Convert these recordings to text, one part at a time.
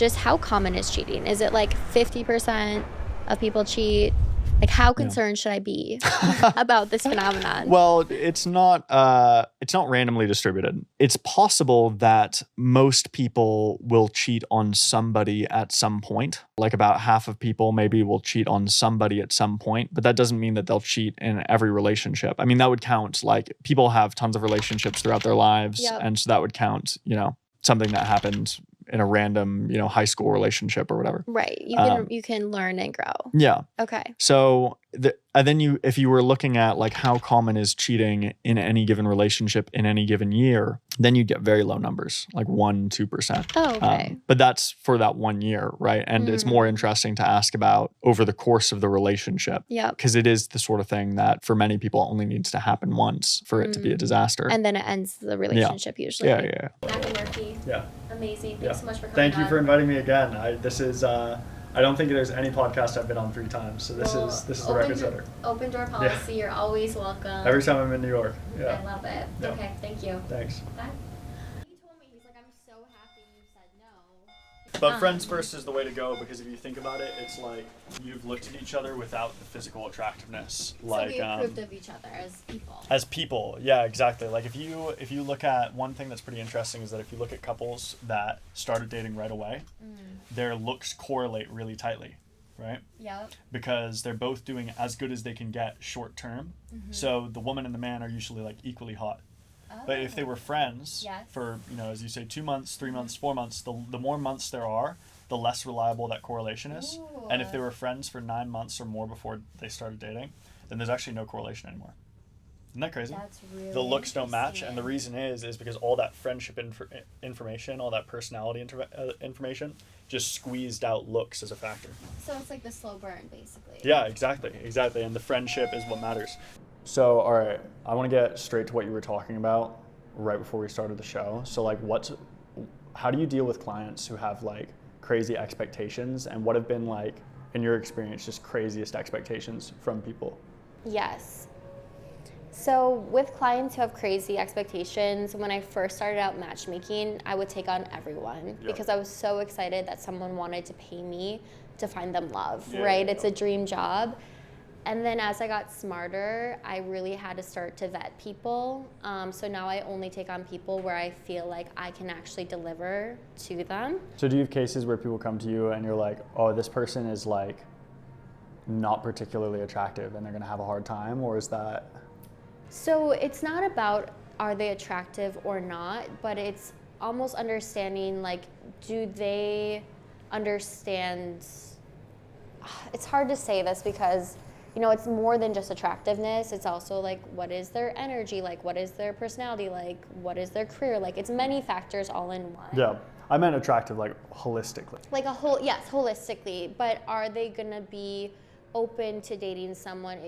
just how common is cheating? Is it like 50% of people cheat? Like, how concerned should I be about this phenomenon? Well, it's not randomly distributed. It's possible that most people will cheat on somebody at some point. Like about half of people maybe will cheat on somebody at some point, but that doesn't mean that they'll cheat in every relationship. I mean, that would count, like, people have tons of relationships throughout their lives. Yep. And so that would count, something that happened in a random, high school relationship or whatever. Right. You can learn and grow. Yeah. Okay. So and then if you were looking at like how common is cheating in any given relationship in any given year, then you get very low numbers, like 1-2%. Oh, okay. But that's for that 1 year, right? And it's more interesting to ask about over the course of the relationship. Yeah. Because it is the sort of thing that for many people only needs to happen once for it to be a disaster. And then it ends the relationship usually. Yeah. Macken Murphy. Yeah. Amazing. Thanks so much for coming Thank you on. for inviting me again. I don't think there's any podcast I've been on 3 times, so this is the record setter. Open door policy. You're always welcome. Every time I'm in New York. Yeah. I love it. Yeah. Okay, thank you. Thanks. Bye. He told me, he's like, I'm so happy you said no. But friends first is the way to go, because if you think about it, it's like you've looked at each other without the physical attractiveness. So we approved of each other as people. As people, yeah, exactly. Like if you look at, one thing that's pretty interesting is that if you look at couples that started dating right away, their looks correlate really tightly, right? Yep. Because they're both doing as good as they can get short term. So the woman and the man are usually like equally hot. But if they were friends for, as you say, 2 months, 3 months, 4 months, the more months there are, the less reliable that correlation is. Ooh. And if they were friends for 9 months or more before they started dating, then there's actually no correlation anymore. Isn't that crazy? That's really The looks don't match, and the reason is because all that friendship information, all that personality information, just squeezed out looks as a factor. So it's like the slow burn, basically. Yeah, exactly. And the friendship is what matters. So, all right, I want to get straight to what you were talking about right before we started the show. So, like, how do you deal with clients who have like crazy expectations, and what have been, like, in your experience, just craziest expectations from people? Yes. So with clients who have crazy expectations, when I first started out matchmaking, I would take on everyone because I was so excited that someone wanted to pay me to find them love, right? It's a dream job. And then as I got smarter, I really had to start to vet people. So now I only take on people where I feel like I can actually deliver to them. So do you have cases where people come to you and you're like, oh, this person is like not particularly attractive and they're gonna have a hard time, or is that? So it's not about are they attractive or not, but it's almost understanding, like, do they understand? It's hard to say this because, it's more than just attractiveness. It's also like, what is their energy like? What is their personality like? What is their career like? It's many factors all in one. Yeah, I meant attractive, like holistically. Like yes, holistically. But are they gonna be open to dating someone?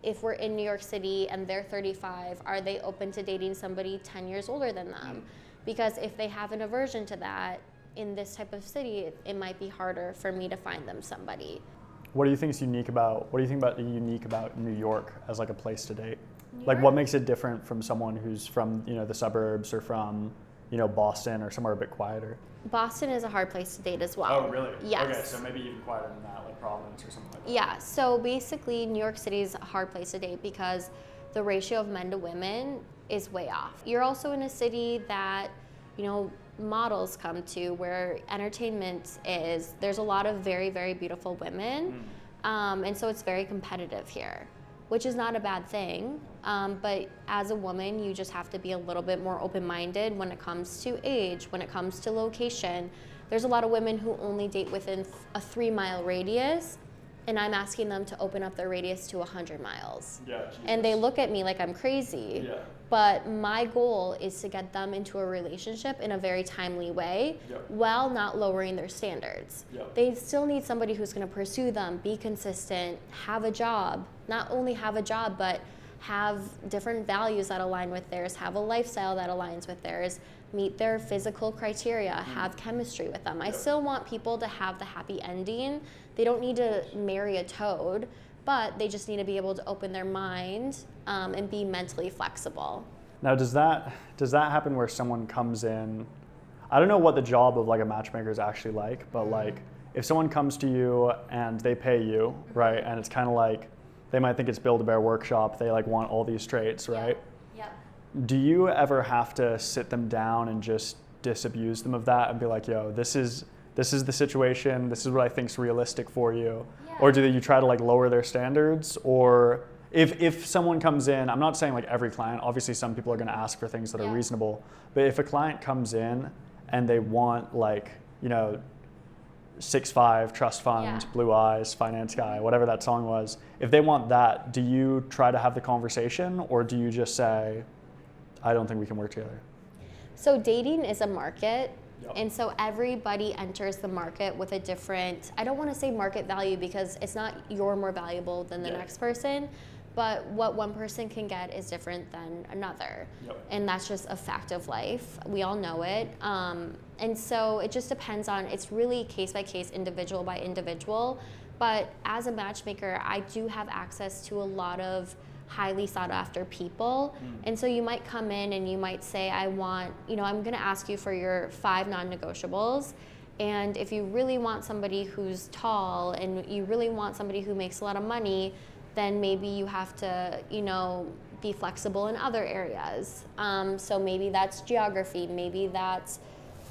If we're in New York City and they're 35, are they open to dating somebody 10 years older than them? Because if they have an aversion to that in this type of city, it might be harder for me to find them somebody. What do you think is unique about New York as like a place to date? Like, what makes it different from someone who's from, the suburbs or from, Boston or somewhere a bit quieter? Boston is a hard place to date as well. Oh, really? Yes. Okay, so maybe even quieter than that, like Providence or something like that. Yeah, so basically New York City is a hard place to date because the ratio of men to women is way off. You're also in a city that, models come to, where entertainment is. There's a lot of very, very beautiful women, and so it's very competitive here, which is not a bad thing. But as a woman, you just have to be a little bit more open-minded when it comes to age, when it comes to location. There's a lot of women who only date within a 3-mile radius, and I'm asking them to open up their radius to 100 miles. Yeah, Jesus. And they look at me like I'm crazy. Yeah. But my goal is to get them into a relationship in a very timely way, while not lowering their standards. They still need somebody who's going to pursue them, be consistent, have a job. Not only have a job, but have different values that align with theirs, have a lifestyle that aligns with theirs, meet their physical criteria, have chemistry with them. I still want people to have the happy ending. They don't need to marry a toad, but they just need to be able to open their mind and be mentally flexible. Now, does that happen where someone comes in? I don't know what the job of like a matchmaker is actually like, but like if someone comes to you and they pay you, right, and it's kind of like they might think it's Build-A-Bear Workshop, they like want all these traits, right? Yeah. Do you ever have to sit them down and just disabuse them of that and be like, yo, this is the situation, this is what I think's realistic for you? Yeah. Or do you try to like lower their standards? Or if someone comes in, I'm not saying like every client, obviously some people are gonna ask for things that are reasonable, but if a client comes in and they want like, you know, 6'5", trust fund, blue eyes, finance guy, whatever that song was, if they want that, do you try to have the conversation or do you just say, I don't think we can work together? So dating is a market. And so everybody enters the market with a different, I don't want to say market value because it's not you're more valuable than the next person, but what one person can get is different than another. And that's just a fact of life. We all know it. And so it just depends on, it's really case by case, individual by individual. But as a matchmaker, I do have access to a lot of highly sought after people. And so you might come in and you might say, I want, you know, I'm going to ask you for your 5 non-negotiables. And if you really want somebody who's tall and you really want somebody who makes a lot of money, then maybe you have to, you know, be flexible in other areas. So maybe that's geography, maybe that's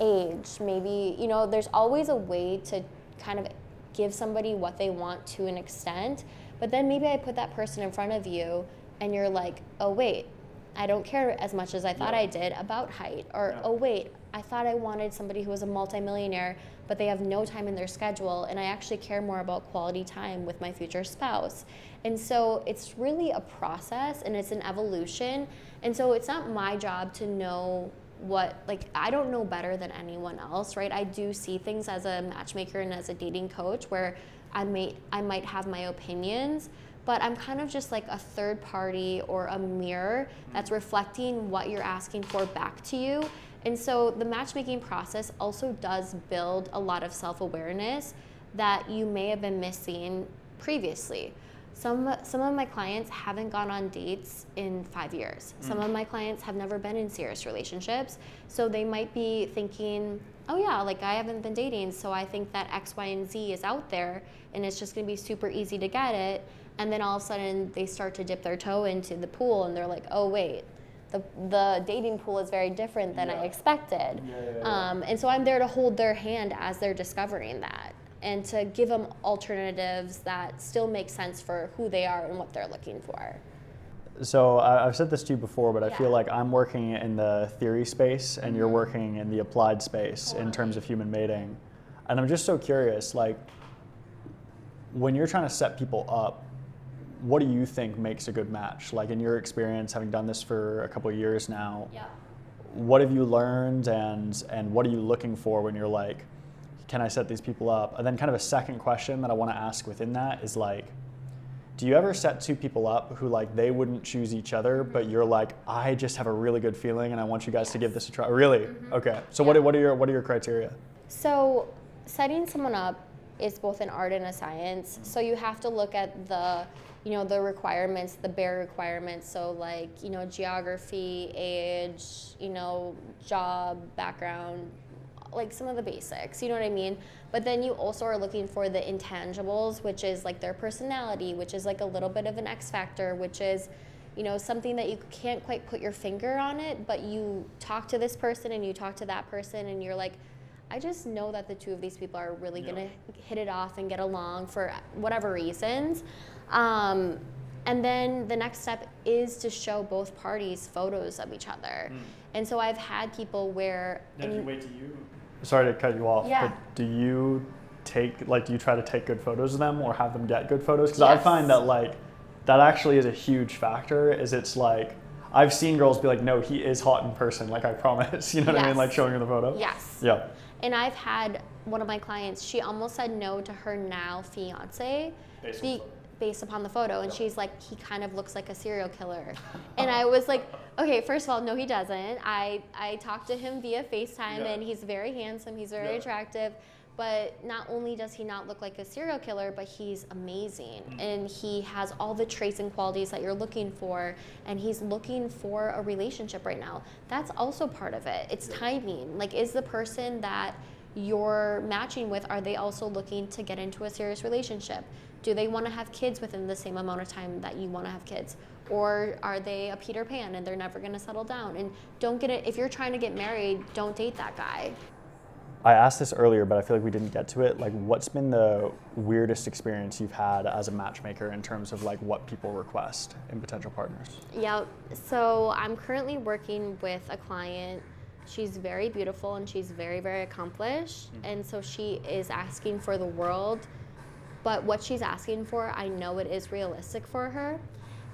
age, maybe, you know, there's always a way to kind of give somebody what they want to an extent. But then maybe I put that person in front of you and you're like, oh wait, I don't care as much as I thought I did about height. Or, oh wait, I thought I wanted somebody who was a multimillionaire, but they have no time in their schedule, and I actually care more about quality time with my future spouse. And so it's really a process and it's an evolution. And so it's not my job to know what, like, I don't know better than anyone else, right? I do see things as a matchmaker and as a dating coach where I might have my opinions, but I'm kind of just like a third party or a mirror that's reflecting what you're asking for back to you. And so the matchmaking process also does build a lot of self-awareness that you may have been missing previously. Some of my clients haven't gone on dates in 5 years. Some of my clients have never been in serious relationships. So they might be thinking, oh yeah, like I haven't been dating, so I think that X, Y, and Z is out there and it's just gonna be super easy to get it. And then all of a sudden they start to dip their toe into the pool and they're like, oh wait, the dating pool is very different than I expected. And so I'm there to hold their hand as they're discovering that, and to give them alternatives that still make sense for who they are and what they're looking for. So I've said this to you before, but I feel like I'm working in the theory space and you're working in the applied space in terms of human mating. And I'm just so curious, like, when you're trying to set people up, what do you think makes a good match? Like, in your experience, having done this for a couple of years now, what have you learned and what are you looking for when you're like, can I set these people up? And then kind of a second question that I want to ask within that is like, do you ever set 2 people up who like they wouldn't choose each other, but you're like, I just have a really good feeling and I want you guys to give this a try? Really? Okay. So what are your criteria? So setting someone up is both an art and a science. So you have to look at the, you know, the requirements, the bare requirements. So like, you know, geography, age, you know, job, background, like some of the basics, you know what I mean? But then you also are looking for the intangibles, which is like their personality, which is like a little bit of an X factor, which is, you know, something that you can't quite put your finger on it, but you talk to this person and you talk to that person and you're like, I just know that the 2 of these people are really gonna hit it off and get along for whatever reasons. And then the next step is to show both parties photos of each other. And so I've had people where... Sorry to cut you off, but do you try to take good photos of them or have them get good photos? Because I find that like, that actually is a huge factor, is it's like, I've seen girls be like, no, he is hot in person, like I promise, you know what I mean? Like showing her the photo. Yes. Yeah. And I've had one of my clients, she almost said no to her now fiance based upon the photo. And she's like, he kind of looks like a serial killer. And I was like, okay, first of all, no, he doesn't. I talked to him via FaceTime, and he's very handsome, he's very attractive. But not only does he not look like a serial killer, but he's amazing. And he has all the traits and qualities that you're looking for, and he's looking for a relationship right now. That's also part of it. It's timing. Like, is the person that you're matching with, are they also looking to get into a serious relationship? Do they want to have kids within the same amount of time that you want to have kids? Or are they a Peter Pan and they're never going to settle down? And don't get it, if you're trying to get married, don't date that guy. I asked this earlier, but I feel like we didn't get to it. Like, what's been the weirdest experience you've had as a matchmaker in terms of like what people request in potential partners? Yeah, so I'm currently working with a client. She's very beautiful and she's very, very accomplished. And so she is asking for the world, but what she's asking for, I know it is realistic for her.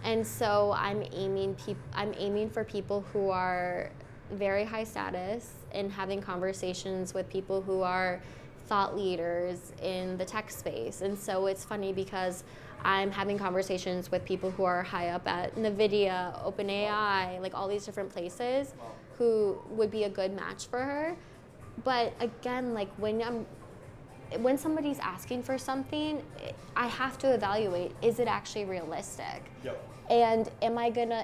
And so I'm aiming for people who are very high status and having conversations with people who are thought leaders in the tech space. And so it's funny because I'm having conversations with people who are high up at NVIDIA, OpenAI, like all these different places who would be a good match for her. But again, like when somebody's asking for something, I have to evaluate, is it actually realistic? And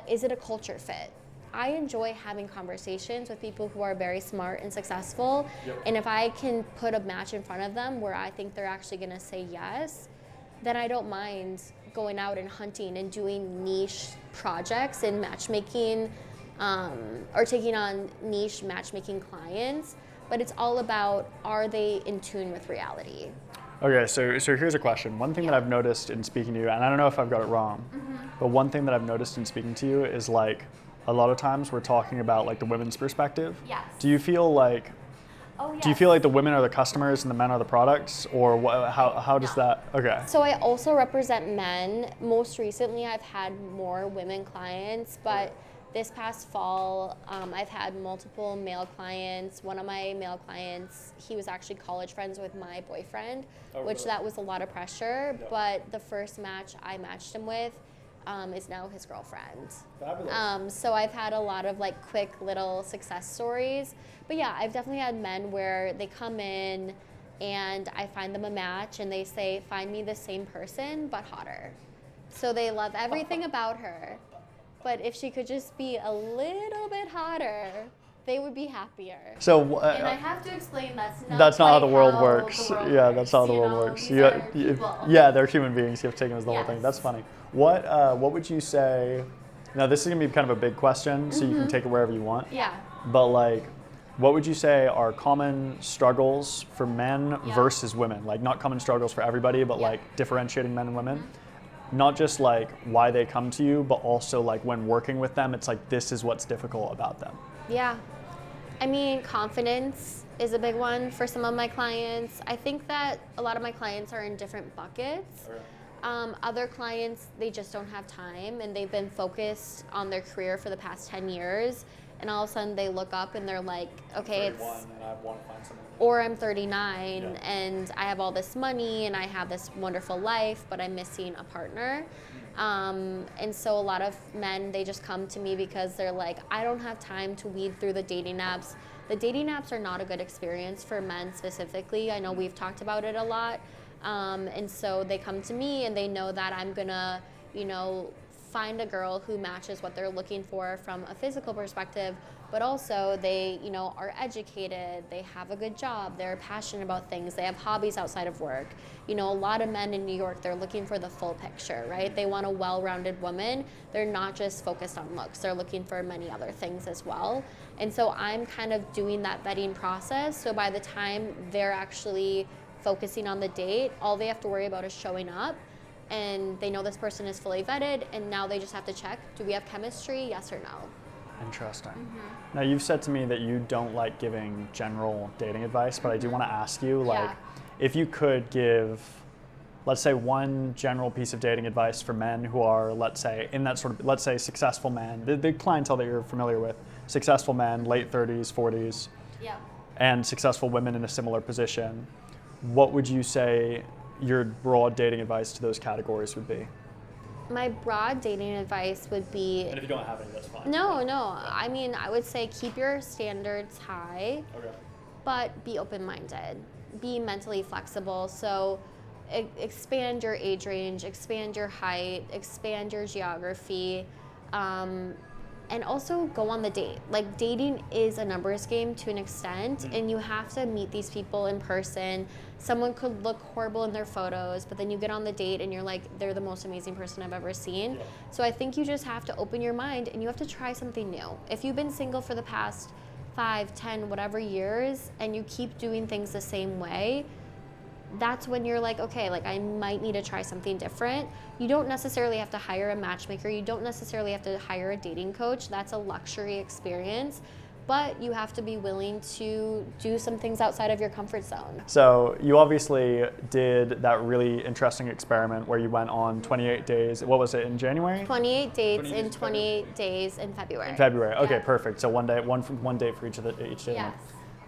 is it a culture fit? I enjoy having conversations with people who are very smart and successful. And if I can put a match in front of them where I think they're actually gonna say yes, then I don't mind going out and hunting and doing niche projects and matchmaking, or taking on niche matchmaking clients. But it's all about, are they in tune with reality? Okay, so here's a question. One thing that I've noticed in speaking to you, and I don't know if I've got it wrong, but one thing that I've noticed in speaking to you is like, a lot of times we're talking about like the women's perspective. Yes. Do you feel like, Oh, yes. do you feel like the women are the customers and the men are the products, or how does that, okay. So I also represent men. Most recently I've had more women clients, but this past fall, I've had multiple male clients. One of my male clients, he was actually college friends with my boyfriend, which that was a lot of pressure, but the first match I matched him with is now his girlfriend. Fabulous. So I've had a lot of like quick little success stories. But yeah, I've definitely had men where they come in and I find them a match and they say, find me the same person but hotter. So they love everything about her. But if she could just be a little bit hotter, they would be happier. So and I have to explain that's not how the world how works. The world Yeah, works. that's how the You world know, works. these are people. Yeah, they're human beings. You have to take them as the whole thing. Yes. That's funny. What would you say? Now this is gonna be kind of a big question, so you can take it wherever you want. Yeah. But like, what would you say are common struggles for men versus women? Like not common struggles for everybody, but like differentiating men and women. Not just like why they come to you, but also like when working with them, it's like this is what's difficult about them. Yeah. I mean, confidence is a big one for some of my clients. I think that a lot of my clients are in different buckets. Other clients, they just don't have time and they've been focused on their career for the past 10 years. And all of a sudden they look up and they're like, okay, it's, and I want to find something. or I'm 39 and I have all this money and I have this wonderful life, but I'm missing a partner. And so a lot of men, they just come to me because they're like, I don't have time to weed through the dating apps. The dating apps are not a good experience for men specifically. I know we've talked about it a lot. And so they come to me and they know that I'm gonna, find a girl who matches what they're looking for from a physical perspective, but also they, are educated, they have a good job, they're passionate about things, they have hobbies outside of work. A lot of men in New York, they're looking for the full picture, right? They want a well-rounded woman. They're not just focused on looks, they're looking for many other things as well. And so I'm kind of doing that vetting process, so by the time they're actually focusing on the date, all they have to worry about is showing up, and they know this person is fully vetted, and now they just have to check, do we have chemistry, yes or no? Interesting. Now you've said to me that you don't like giving general dating advice, but I do want to ask you, like, if you could give, let's say, one general piece of dating advice for men who are, let's say, in that sort of, let's say, successful men, the clientele that you're familiar with, successful men, late 30s, 40s, and successful women in a similar position, what would you say your broad dating advice to those categories would be? My broad dating advice would be... And if you don't have any, that's fine. No. I mean, I would say keep your standards high, Okay. but be open-minded. Be mentally flexible. So expand your age range, expand your height, expand your geography, and also go on the date. Like, dating is a numbers game to an extent, and you have to meet these people in person. Someone could look horrible in their photos, but then you get on the date and you're like, they're the most amazing person I've ever seen. Yeah. So I think you just have to open your mind and you have to try something new. If you've been single for the past 5, 10, whatever years, and you keep doing things the same way, that's when you're like, okay, like I might need to try something different. You don't necessarily have to hire a matchmaker. You don't necessarily have to hire a dating coach. That's a luxury experience. But you have to be willing to do some things outside of your comfort zone. So you obviously did that really interesting experiment where you went on 28 days. What was it, in January? 28 dates in 28 days in February. In February. Okay, Yeah. perfect. So one date for each day.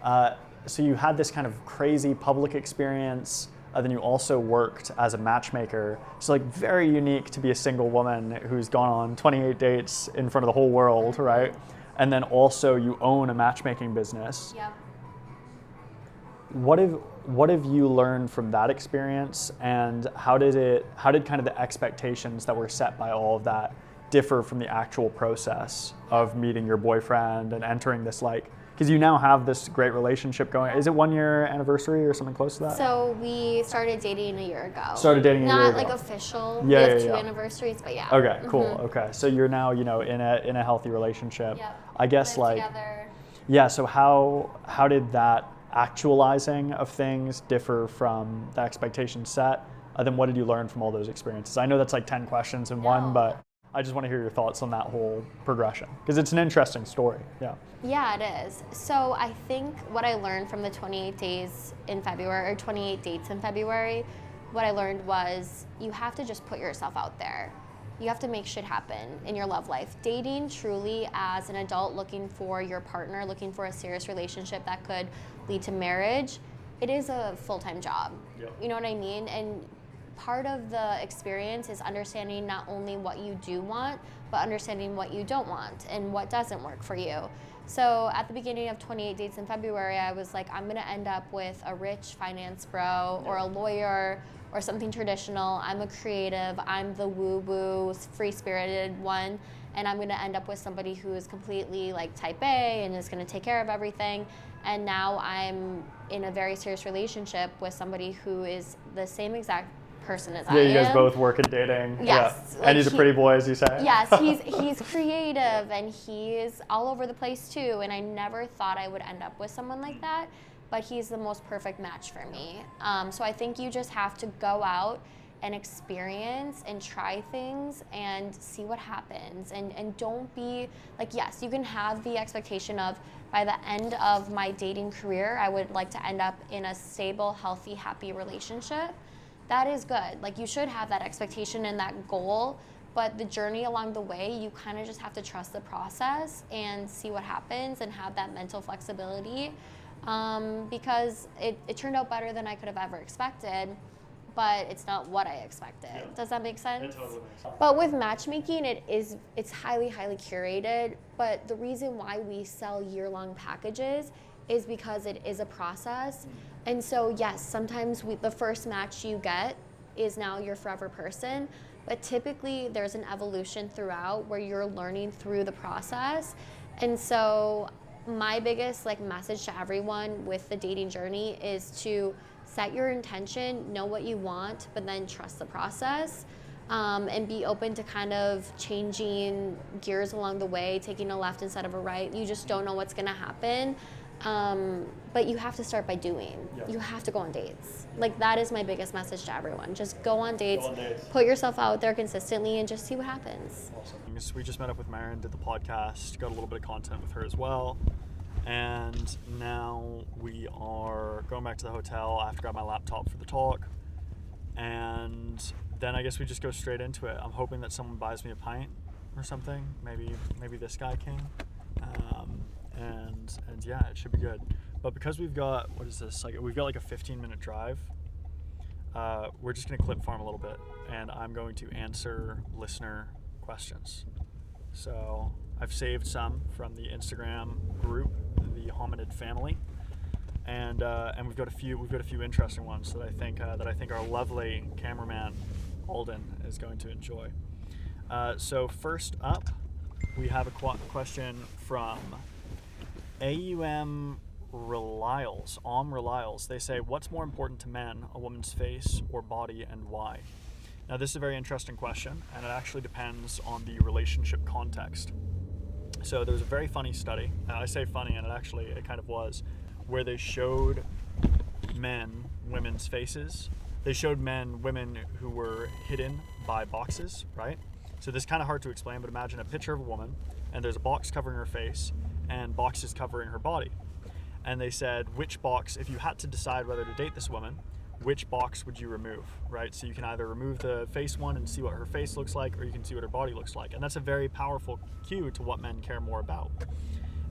Yes. So you had this kind of crazy public experience. Then you also worked as a matchmaker. So like very unique to be a single woman who's gone on 28 dates in front of the whole world, right? And then also you own a matchmaking business. Yep. What have you learned from that experience, and how did kind of the expectations that were set by all of that differ from the actual process of meeting your boyfriend and entering this, like, because you now have this great relationship going. Is it 1 year anniversary or something close to that? So we started dating a year ago. Started dating a year ago. Not like official. Yeah, we have yeah, two yeah. anniversaries, but yeah. Okay, cool. Okay, so you're now, in a healthy relationship. Yep. I guess Live like together. yeah. So how did that actualizing of things differ from the expectations set? Then what did you learn from all those experiences? I know that's like 10 questions in one, No. but I just want to hear your thoughts on that whole progression, because it's an interesting story. Yeah. Yeah, it is. So I think what I learned from the 28 days in February, or 28 dates in February, what I learned was you have to just put yourself out there. You have to make shit happen in your love life. Dating truly as an adult, looking for your partner, looking for a serious relationship that could lead to marriage, it is a full-time job. Yep. You know what I mean? And part of the experience is understanding not only what you do want, but understanding what you don't want and what doesn't work for you. So at the beginning of 28 dates in February, I was like, I'm gonna end up with a rich finance bro or a lawyer or something traditional. I'm a creative, I'm the woo-woo, free-spirited one, and I'm gonna end up with somebody who is completely like type A and is gonna take care of everything. And now I'm in a very serious relationship with somebody who is the same exact person as I am. Yeah, you guys both work at dating. Yes. Yeah. Like And he's a pretty boy, as you say. Yes, he's creative and he's all over the place too. And I never thought I would end up with someone like that, but he's the most perfect match for me. So I think you just have to go out and experience and try things and see what happens. And don't be like, yes, you can have the expectation of by the end of my dating career, I would like to end up in a stable, healthy, happy relationship. That is good. Like, you should have that expectation and that goal, but the journey along the way, you kind of just have to trust the process and see what happens and have that mental flexibility, because it turned out better than I could have ever expected, but it's not what I expected. Yeah. Does that make sense? It totally makes sense. But with matchmaking, it's highly, highly curated, but the reason why we sell year-long packages is because it is a process. And so yes, sometimes the first match you get is now your forever person, but typically there's an evolution throughout where you're learning through the process. And so my biggest message to everyone with the dating journey is to set your intention, know what you want, but then trust the process, and be open to kind of changing gears along the way, taking a left instead of a right. You just don't know what's gonna happen. But you have to start by doing. Yeah. You have to go on dates. Like, that is my biggest message to everyone. Just go on dates, Go on dates. put yourself out there consistently, and just see what happens. Awesome. We just met up with Marin, did the podcast, got a little bit of content with her as well. And now we are going back to the hotel. I have to grab my laptop for the talk. And then I guess we just go straight into it. I'm hoping that someone buys me a pint or something. Maybe this guy can. And yeah, it should be good. But because we've got, what is this? We've got like a 15-minute drive. we're just going to clip farm a little bit, and I'm going to answer listener questions. So I've saved some from the Instagram group, the Hominid Family, and we've got a few interesting ones that I think our lovely cameraman Alden is going to enjoy. So first up, we have a question from AUM Relials. They say, what's more important to men, a woman's face or body, and why? Now, this is a very interesting question, and it actually depends on the relationship context. So there was a very funny study, and I say funny, and it kind of was, where they showed women's faces. They showed women who were hidden by boxes, right? So this is kind of hard to explain, but imagine a picture of a woman, and there's a box covering her face, and boxes covering her body. And they said, which box, if you had to decide whether to date this woman, which box would you remove, right? So you can either remove the face one and see what her face looks like, or you can see what her body looks like. And that's a very powerful cue to what men care more about.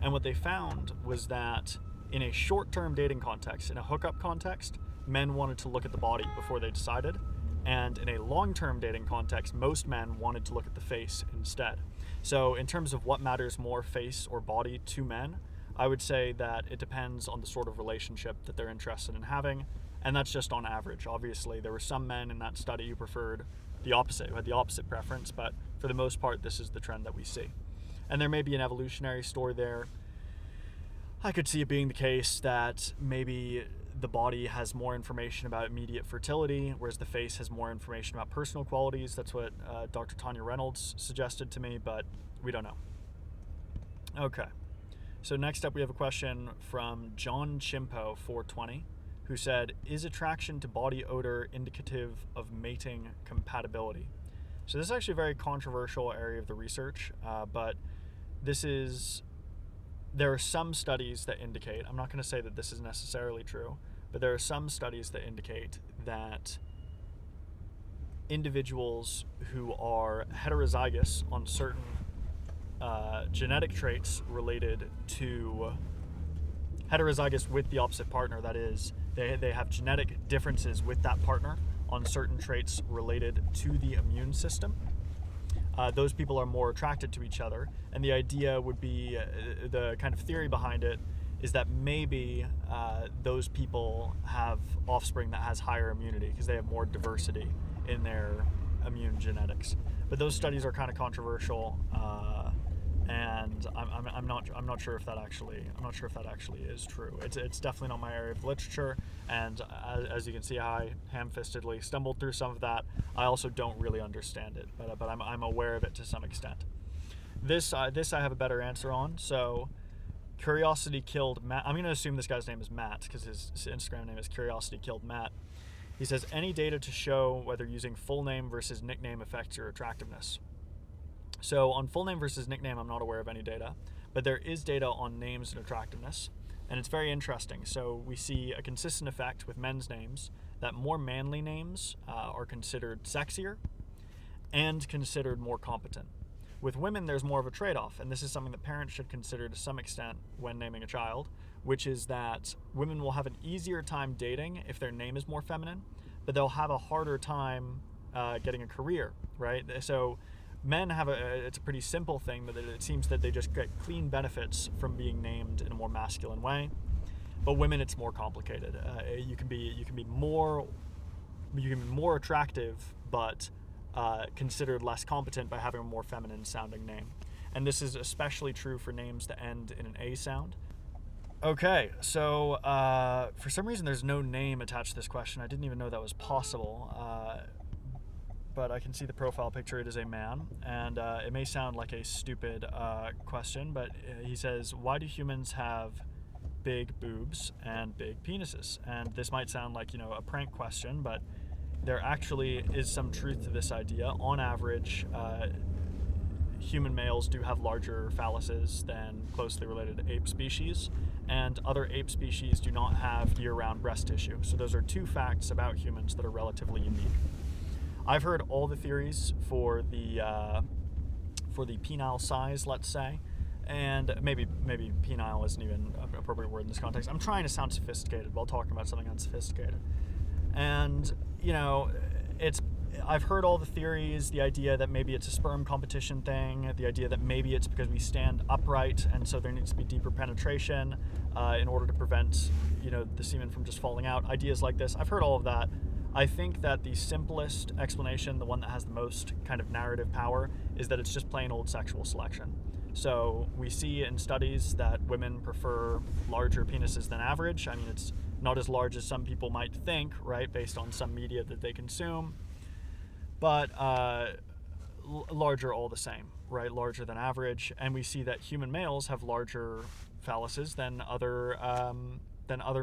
And what they found was that in a short-term dating context, in a hookup context, men wanted to look at the body before they decided. And in a long-term dating context, most men wanted to look at the face instead. So in terms of what matters more, face or body to men, I would say that it depends on the sort of relationship that they're interested in having, and that's just on average. Obviously, there were some men in that study who preferred the opposite, who had the opposite preference, but for the most part, this is the trend that we see. And there may be an evolutionary story there. I could see it being the case that maybe the body has more information about immediate fertility, whereas the face has more information about personal qualities. That's what Dr. Tanya Reynolds suggested to me, but we don't know. Okay. So next up, we have a question from John Chimpo 420, who said, is attraction to body odor indicative of mating compatibility? So this is actually a very controversial area of the research, but there are some studies that indicate, I'm not going to say that this is necessarily true, but there are some studies that indicate that individuals who are heterozygous on certain genetic traits related to heterozygous with the opposite partner, that is, they have genetic differences with that partner on certain traits related to the immune system. Those people are more attracted to each other, and the idea would be, the kind of theory behind it is that maybe those people have offspring that has higher immunity because they have more diversity in their immune genetics. But those studies are kind of controversial, and I'm not sure if that actually is true. It's definitely not my area of literature, and as you can see, I ham-fistedly stumbled through some of that. I also don't really understand it, but I'm aware of it to some extent. This I have a better answer on. So Curiosity Killed Matt. I'm going to assume this guy's name is Matt because his Instagram name is Curiosity Killed Matt. He says, any data to show whether using full name versus nickname affects your attractiveness? So on full name versus nickname, I'm not aware of any data, but there is data on names and attractiveness, and it's very interesting. So we see a consistent effect with men's names that more manly names are considered sexier and considered more competent. With women, there's more of a trade-off, and this is something that parents should consider to some extent when naming a child, which is that women will have an easier time dating if their name is more feminine, but they'll have a harder time getting a career, right? So men have it's a pretty simple thing, but it seems that they just get clean benefits from being named in a more masculine way. But women, it's more complicated. You can be more attractive, but considered less competent by having a more feminine sounding name. And this is especially true for names that end in an A sound. Okay, so for some reason there's no name attached to this question. I didn't even know that was possible. But I can see the profile picture. It is a man, and it may sound like a stupid question, but he says, why do humans have big boobs and big penises? And this might sound like, a prank question, but there actually is some truth to this idea. On average, human males do have larger phalluses than closely related ape species, and other ape species do not have year-round breast tissue. So those are two facts about humans that are relatively unique. I've heard all the theories for the penile size, let's say, and maybe penile isn't even an appropriate word in this context. I'm trying to sound sophisticated while talking about something unsophisticated. And, I've heard all the theories, the idea that maybe it's a sperm competition thing, the idea that maybe it's because we stand upright and so there needs to be deeper penetration in order to prevent, the semen from just falling out. Ideas like this, I've heard all of that. I think that the simplest explanation, the one that has the most kind of narrative power, is that it's just plain old sexual selection. So we see in studies that women prefer larger penises than average. I mean, it's not as large as some people might think, right, based on some media that they consume, but larger all the same, right, larger than average. And we see that human males have larger phalluses than other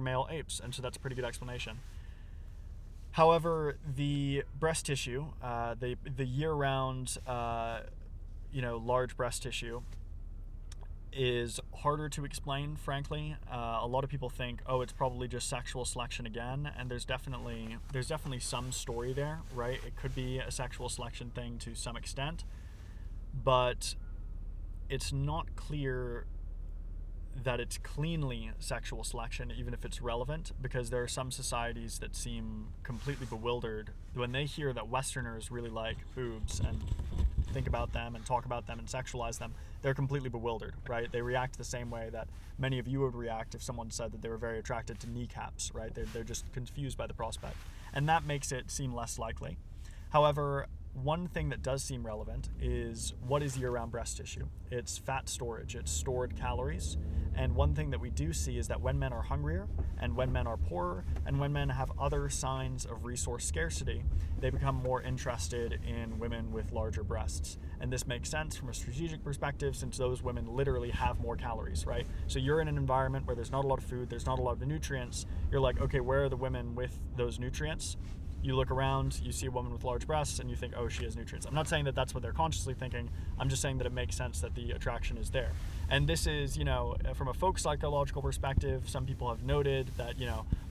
male apes, and so that's a pretty good explanation. However, the breast tissue, the year-round, large breast tissue, is harder to explain, frankly. A lot of people think, it's probably just sexual selection again, and there's definitely some story there, right? It could be a sexual selection thing to some extent, but it's not clear that it's cleanly sexual selection, even if it's relevant, because there are some societies that seem completely bewildered when they hear that Westerners really like boobs and think about them and talk about them and sexualize them. They're completely bewildered, right? They react the same way that many of you would react if someone said that they were very attracted to kneecaps, right? They're just confused by the prospect, and that makes it seem less likely. However, one thing that does seem relevant is, what is year-round breast tissue? It's fat storage, it's stored calories. And one thing that we do see is that when men are hungrier, and when men are poorer, and when men have other signs of resource scarcity, they become more interested in women with larger breasts. And this makes sense from a strategic perspective, since those women literally have more calories, right? So you're in an environment where there's not a lot of food, there's not a lot of nutrients. You're like, okay, where are the women with those nutrients? You look around, you see a woman with large breasts, and you think, oh, she has nutrients. I'm not saying that that's what they're consciously thinking. I'm just saying that it makes sense that the attraction is there. And this is, from a folk psychological perspective, some people have noted that,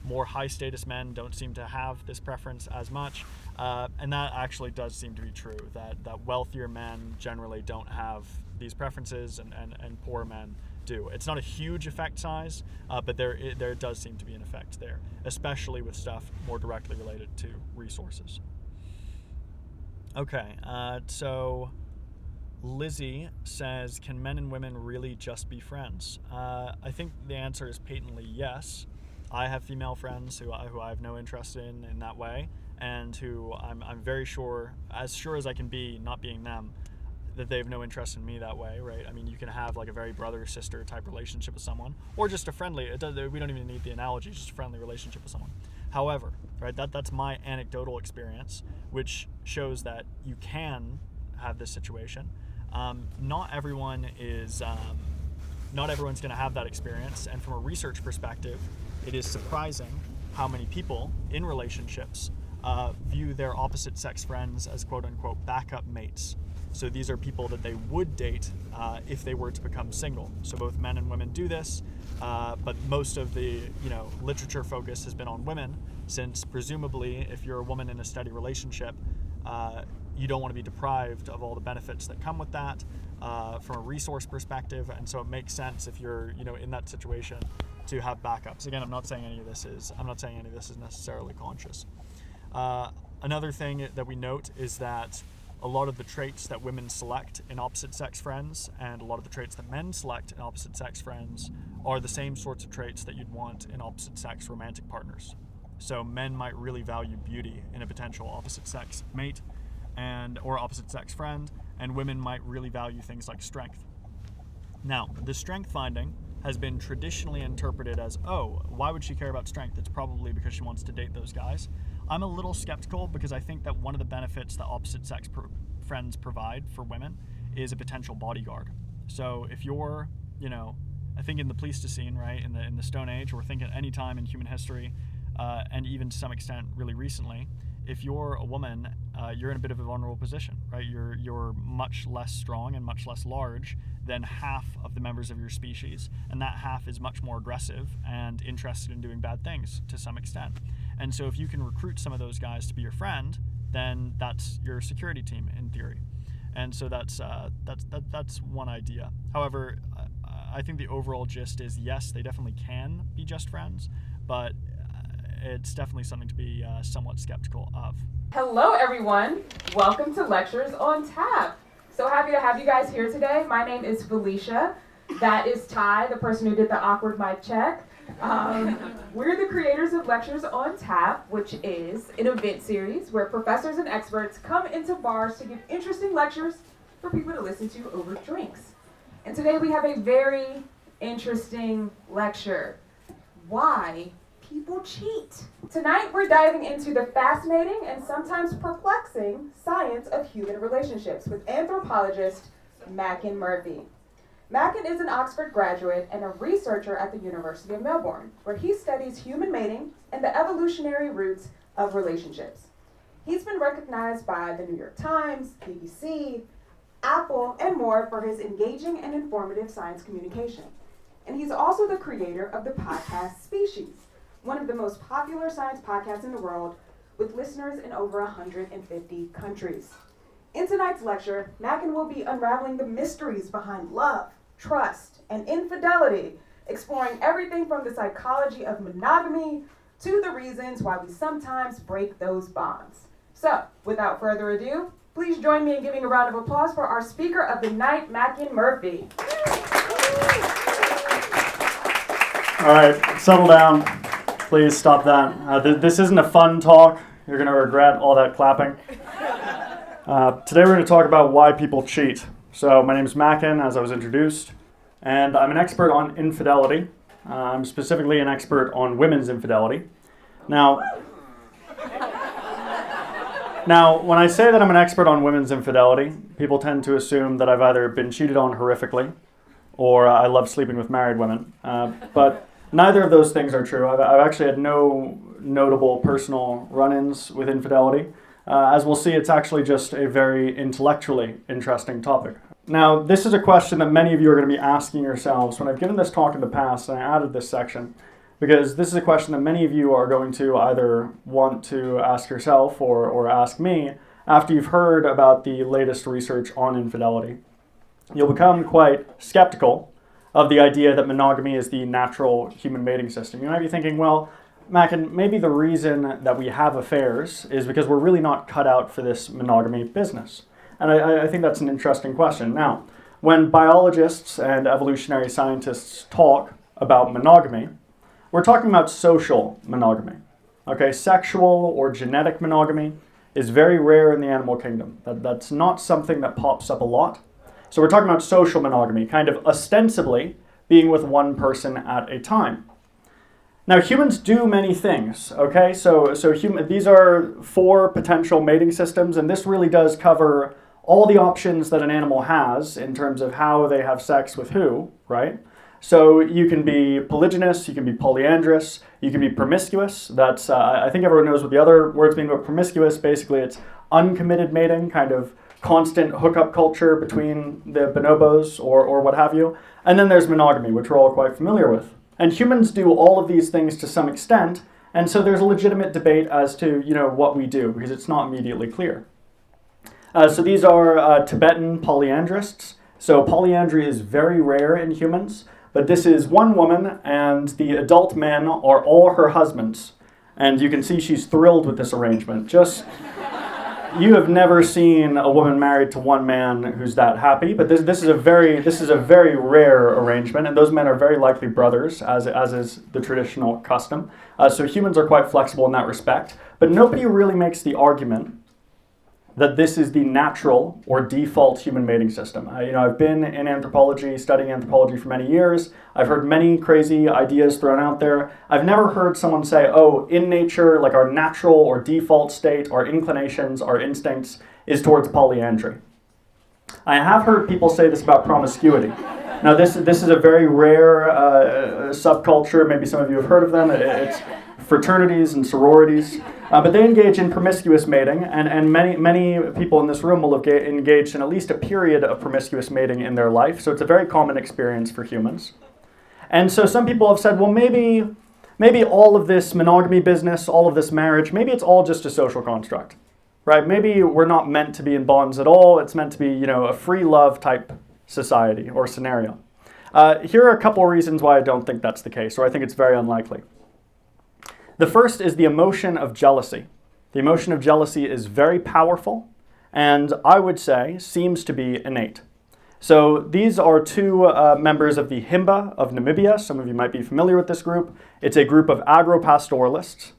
more high status men don't seem to have this preference as much. And that actually does seem to be true, that wealthier men generally don't have these preferences, and poor men do. It's not a huge effect size, but there does seem to be an effect there, especially with stuff more directly related to resources. Okay, so Lizzie says, can men and women really just be friends? I think the answer is patently yes. I have female friends who I have no interest in that way, and who I'm very sure as I can be, not being them, that they have no interest in me that way, right? I mean, you can have like a very brother-sister type relationship with someone, or just a friendly, we don't even need the analogy, just a friendly relationship with someone. However, right, that's my anecdotal experience, which shows that you can have this situation. Not everyone's going to have that experience, and from a research perspective, it is surprising how many people in relationships view their opposite sex friends as quote-unquote backup mates. So these are people that they would date if they were to become single. So both men and women do this, but most of the literature focus has been on women, since presumably if you're a woman in a steady relationship, you don't want to be deprived of all the benefits that come with that from a resource perspective, and so it makes sense if you're in that situation to have backups. Again, I'm not saying any of this is necessarily conscious. Another thing that we note is that a lot of the traits that women select in opposite sex friends, and a lot of the traits that men select in opposite sex friends, are the same sorts of traits that you'd want in opposite sex romantic partners. So men might really value beauty in a potential opposite sex mate or opposite sex friend, and women might really value things like strength. Now, the strength finding has been traditionally interpreted as, why would she care about strength? It's probably because she wants to date those guys. I'm a little skeptical, because I think that one of the benefits that opposite sex friends provide for women is a potential bodyguard. So if you're, I think in the Pleistocene, right, in the Stone Age, or think at any time in human history, and even to some extent really recently, if you're a woman, you're in a bit of a vulnerable position, right? You're much less strong and much less large than half of the members of your species, and that half is much more aggressive and interested in doing bad things to some extent. And so if you can recruit some of those guys to be your friend, then that's your security team in theory. And so that's one idea. However, I think the overall gist is, yes, they definitely can be just friends, but it's definitely something to be somewhat skeptical of. Hello, everyone. Welcome to Lectures on Tap. So happy to have you guys here today. My name is Felicia. That is Ty, the person who did the awkward mic check. We're the creators of Lectures on Tap, which is an event series where professors and experts come into bars to give interesting lectures for people to listen to over drinks. And today we have a very interesting lecture. Why people cheat. Tonight we're diving into the fascinating and sometimes perplexing science of human relationships with anthropologist Macken Murphy. Macken is an Oxford graduate and a researcher at the University of Melbourne, where he studies human mating and the evolutionary roots of relationships. He's been recognized by the New York Times, BBC, Apple, and more for his engaging and informative science communication. And he's also the creator of the podcast Species, one of the most popular science podcasts in the world, with listeners in over 150 countries. In tonight's lecture, Macken will be unraveling the mysteries behind love, trust, and infidelity, exploring everything from the psychology of monogamy to the reasons why we sometimes break those bonds. So, without further ado, please join me in giving a round of applause for our speaker of the night, Macken Murphy. All right, settle down. Please stop that. This isn't a fun talk. You're going to regret all that clapping. Today we're going to talk about why people cheat. So my name is Macken, as I was introduced, and I'm an expert on infidelity. I'm specifically an expert on women's infidelity. Now, when I say that I'm an expert on women's infidelity, people tend to assume that I've either been cheated on horrifically or I love sleeping with married women. But neither of those things are true. I've actually had no notable personal run-ins with infidelity. As we'll see, it's actually just a very intellectually interesting topic. Now, this is a question that many of you are going to be asking yourselves when I've given this talk in the past, and I added this section, because this is a question that many of you are going to either want to ask yourself or ask me after you've heard about the latest research on infidelity. You'll become quite skeptical of the idea that monogamy is the natural human mating system. You might be thinking, well, Macken, maybe the reason that we have affairs is because we're really not cut out for this monogamy business. And I think that's an interesting question. Now, when biologists and evolutionary scientists talk about monogamy, we're talking about social monogamy. Okay, sexual or genetic monogamy is very rare in the animal kingdom. That's not something that pops up a lot. So we're talking about social monogamy, kind of ostensibly being with one person at a time. Now, humans do many things, okay? So these are 4 potential mating systems, and this really does cover all the options that an animal has in terms of how they have sex with who, right? So you can be polygynous, you can be polyandrous, you can be promiscuous. That's, I think everyone knows what the other words mean about promiscuous. Basically, it's uncommitted mating, kind of constant hookup culture between the bonobos or what have you. And then there's monogamy, which we're all quite familiar with. And humans do all of these things to some extent, and so there's a legitimate debate as to, what we do, because it's not immediately clear. So these are Tibetan polyandrists. So polyandry is very rare in humans, but this is one woman, and the adult men are all her husbands. And you can see she's thrilled with this arrangement. You have never seen a woman married to one man who's that happy, but this is a very rare arrangement, and those men are very likely brothers, as is the traditional custom. So humans are quite flexible in that respect, but nobody really makes the argument that this is the natural or default human mating system. I've been in anthropology, studying anthropology for many years. I've heard many crazy ideas thrown out there. I've never heard someone say, oh, in nature, like our natural or default state, our inclinations, our instincts is towards polyandry. I have heard people say this about promiscuity. Now, this is a very rare subculture. Maybe some of you have heard of them. It's fraternities and sororities. But they engage in promiscuous mating, and many people in this room will have engaged in at least a period of promiscuous mating in their life, so it's a very common experience for humans. And so some people have said, well, maybe all of this monogamy business, all of this marriage, maybe it's all just a social construct, right? Maybe we're not meant to be in bonds at all. It's meant to be, a free love type society or scenario. Here are a couple reasons why I don't think that's the case, or I think it's very unlikely. The first is the emotion of jealousy. The emotion of jealousy is very powerful, and I would say seems to be innate. So these are two members of the Himba of Namibia. Some of you might be familiar with this group. It's a group of agro-pastoralists.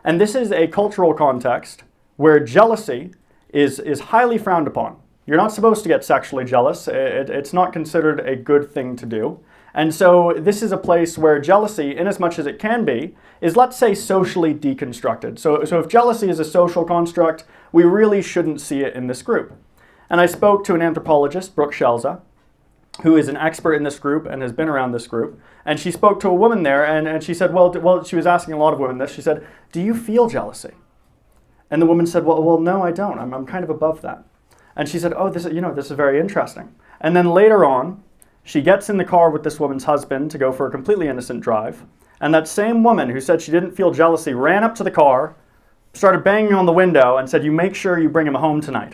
And this is a cultural context where jealousy is highly frowned upon. You're not supposed to get sexually jealous. It's not considered a good thing to do. And so this is a place where jealousy, in as much as it can be, is, let's say, socially deconstructed. So if jealousy is a social construct, we really shouldn't see it in this group. And I spoke to an anthropologist, Brooke Shelza, who is an expert in this group and has been around this group. And she spoke to a woman there, and she said, well, she was asking a lot of women this. She said, do you feel jealousy? And the woman said, well, no, I don't. I'm kind of above that. And she said, oh, this is very interesting. And then later on, she gets in the car with this woman's husband to go for a completely innocent drive. And that same woman who said she didn't feel jealousy ran up to the car, started banging on the window, and said, you make sure you bring him home tonight,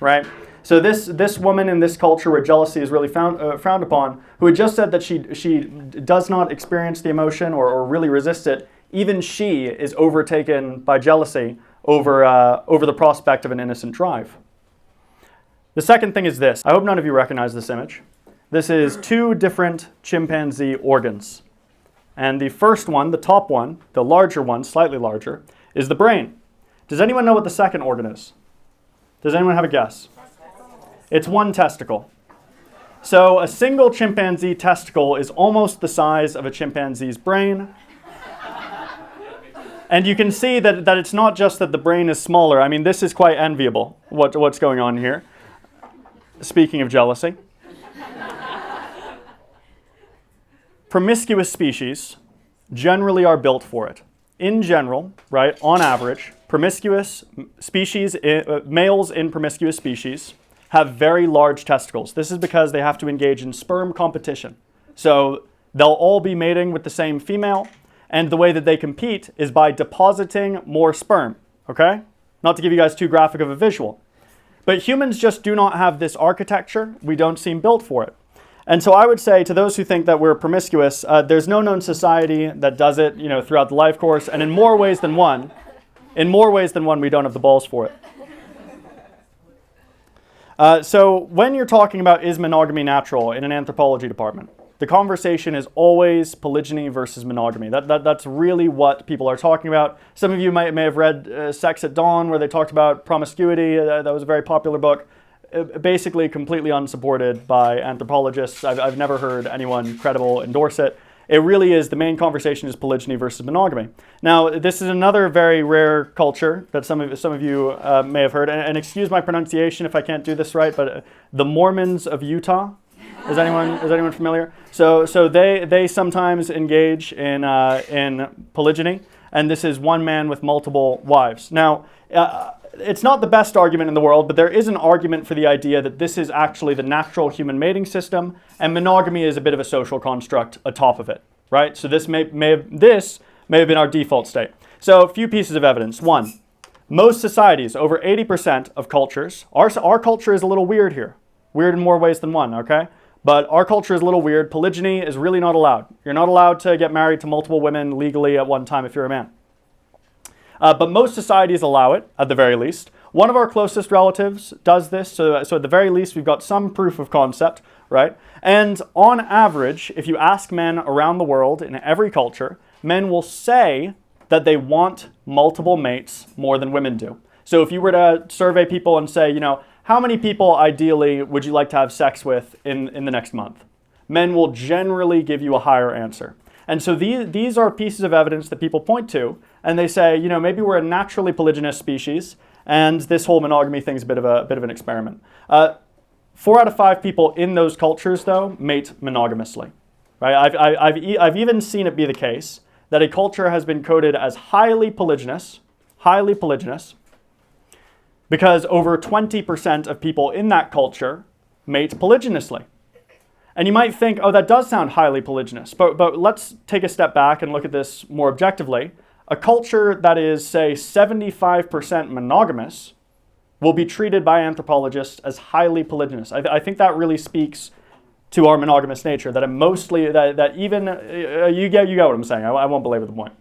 right? So this woman in this culture where jealousy is really frowned upon, who had just said that she does not experience the emotion or really resist it, even she is overtaken by jealousy over the prospect of an innocent drive. The second thing is this. I hope none of you recognize this image. This is two different chimpanzee organs. And the first one, the top one, the larger one, slightly larger, is the brain. Does anyone know what the second organ is? Does anyone have a guess? It's one testicle. So a single chimpanzee testicle is almost the size of a chimpanzee's brain. And you can see that it's not just that the brain is smaller. I mean, this is quite enviable, what's going on here. Speaking of jealousy. Promiscuous species generally are built for it. In general, right, on average, promiscuous species, males in promiscuous species have very large testicles. This is because they have to engage in sperm competition. So they'll all be mating with the same female, and the way that they compete is by depositing more sperm, okay? Not to give you guys too graphic of a visual. But humans just do not have this architecture. We don't seem built for it. And so I would say to those who think that we're promiscuous, there's no known society that does it, throughout the life course, and in more ways than one, we don't have the balls for it. So when you're talking about is monogamy natural in an anthropology department, the conversation is always polygyny versus monogamy. That's really what people are talking about. Some of you may have read Sex at Dawn, where they talked about promiscuity. That was a very popular book. Basically completely unsupported by anthropologists. I've never heard anyone credible endorse it. It really is, the main conversation is polygyny versus monogamy. Now, this is another very rare culture that some of you may have heard. And excuse my pronunciation if I can't do this right, but the Mormons of Utah. Is anyone familiar? So they sometimes engage in polygyny, and this is one man with multiple wives. Now, it's not the best argument in the world, but there is an argument for the idea that this is actually the natural human mating system, and monogamy is a bit of a social construct atop of it, right? So this may have been our default state. So a few pieces of evidence. One, most societies, over 80% of cultures, our culture is a little weird here. Weird in more ways than one, okay? But our culture is a little weird. Polygyny is really not allowed. You're not allowed to get married to multiple women legally at one time if you're a man. But most societies allow it, at the very least. One of our closest relatives does this, so at the very least we've got some proof of concept, right? And on average, if you ask men around the world in every culture, men will say that they want multiple mates more than women do. So if you were to survey people and say, how many people ideally would you like to have sex with in the next month? Men will generally give you a higher answer. And so these are pieces of evidence that people point to, and they say, maybe we're a naturally polygynous species, and this whole monogamy thing is a bit of an experiment. 4 out of 5 people in those cultures, though, mate monogamously. Right? I've even seen it be the case that a culture has been coded as highly polygynous, because over 20% of people in that culture mate polygynously. And you might think, oh, that does sound highly polygynous, but let's take a step back and look at this more objectively. A culture that is, say, 75% monogamous will be treated by anthropologists as highly polygynous. I think that really speaks to our monogamous nature, that it mostly, that even, you get what I'm saying, I won't belabor the point.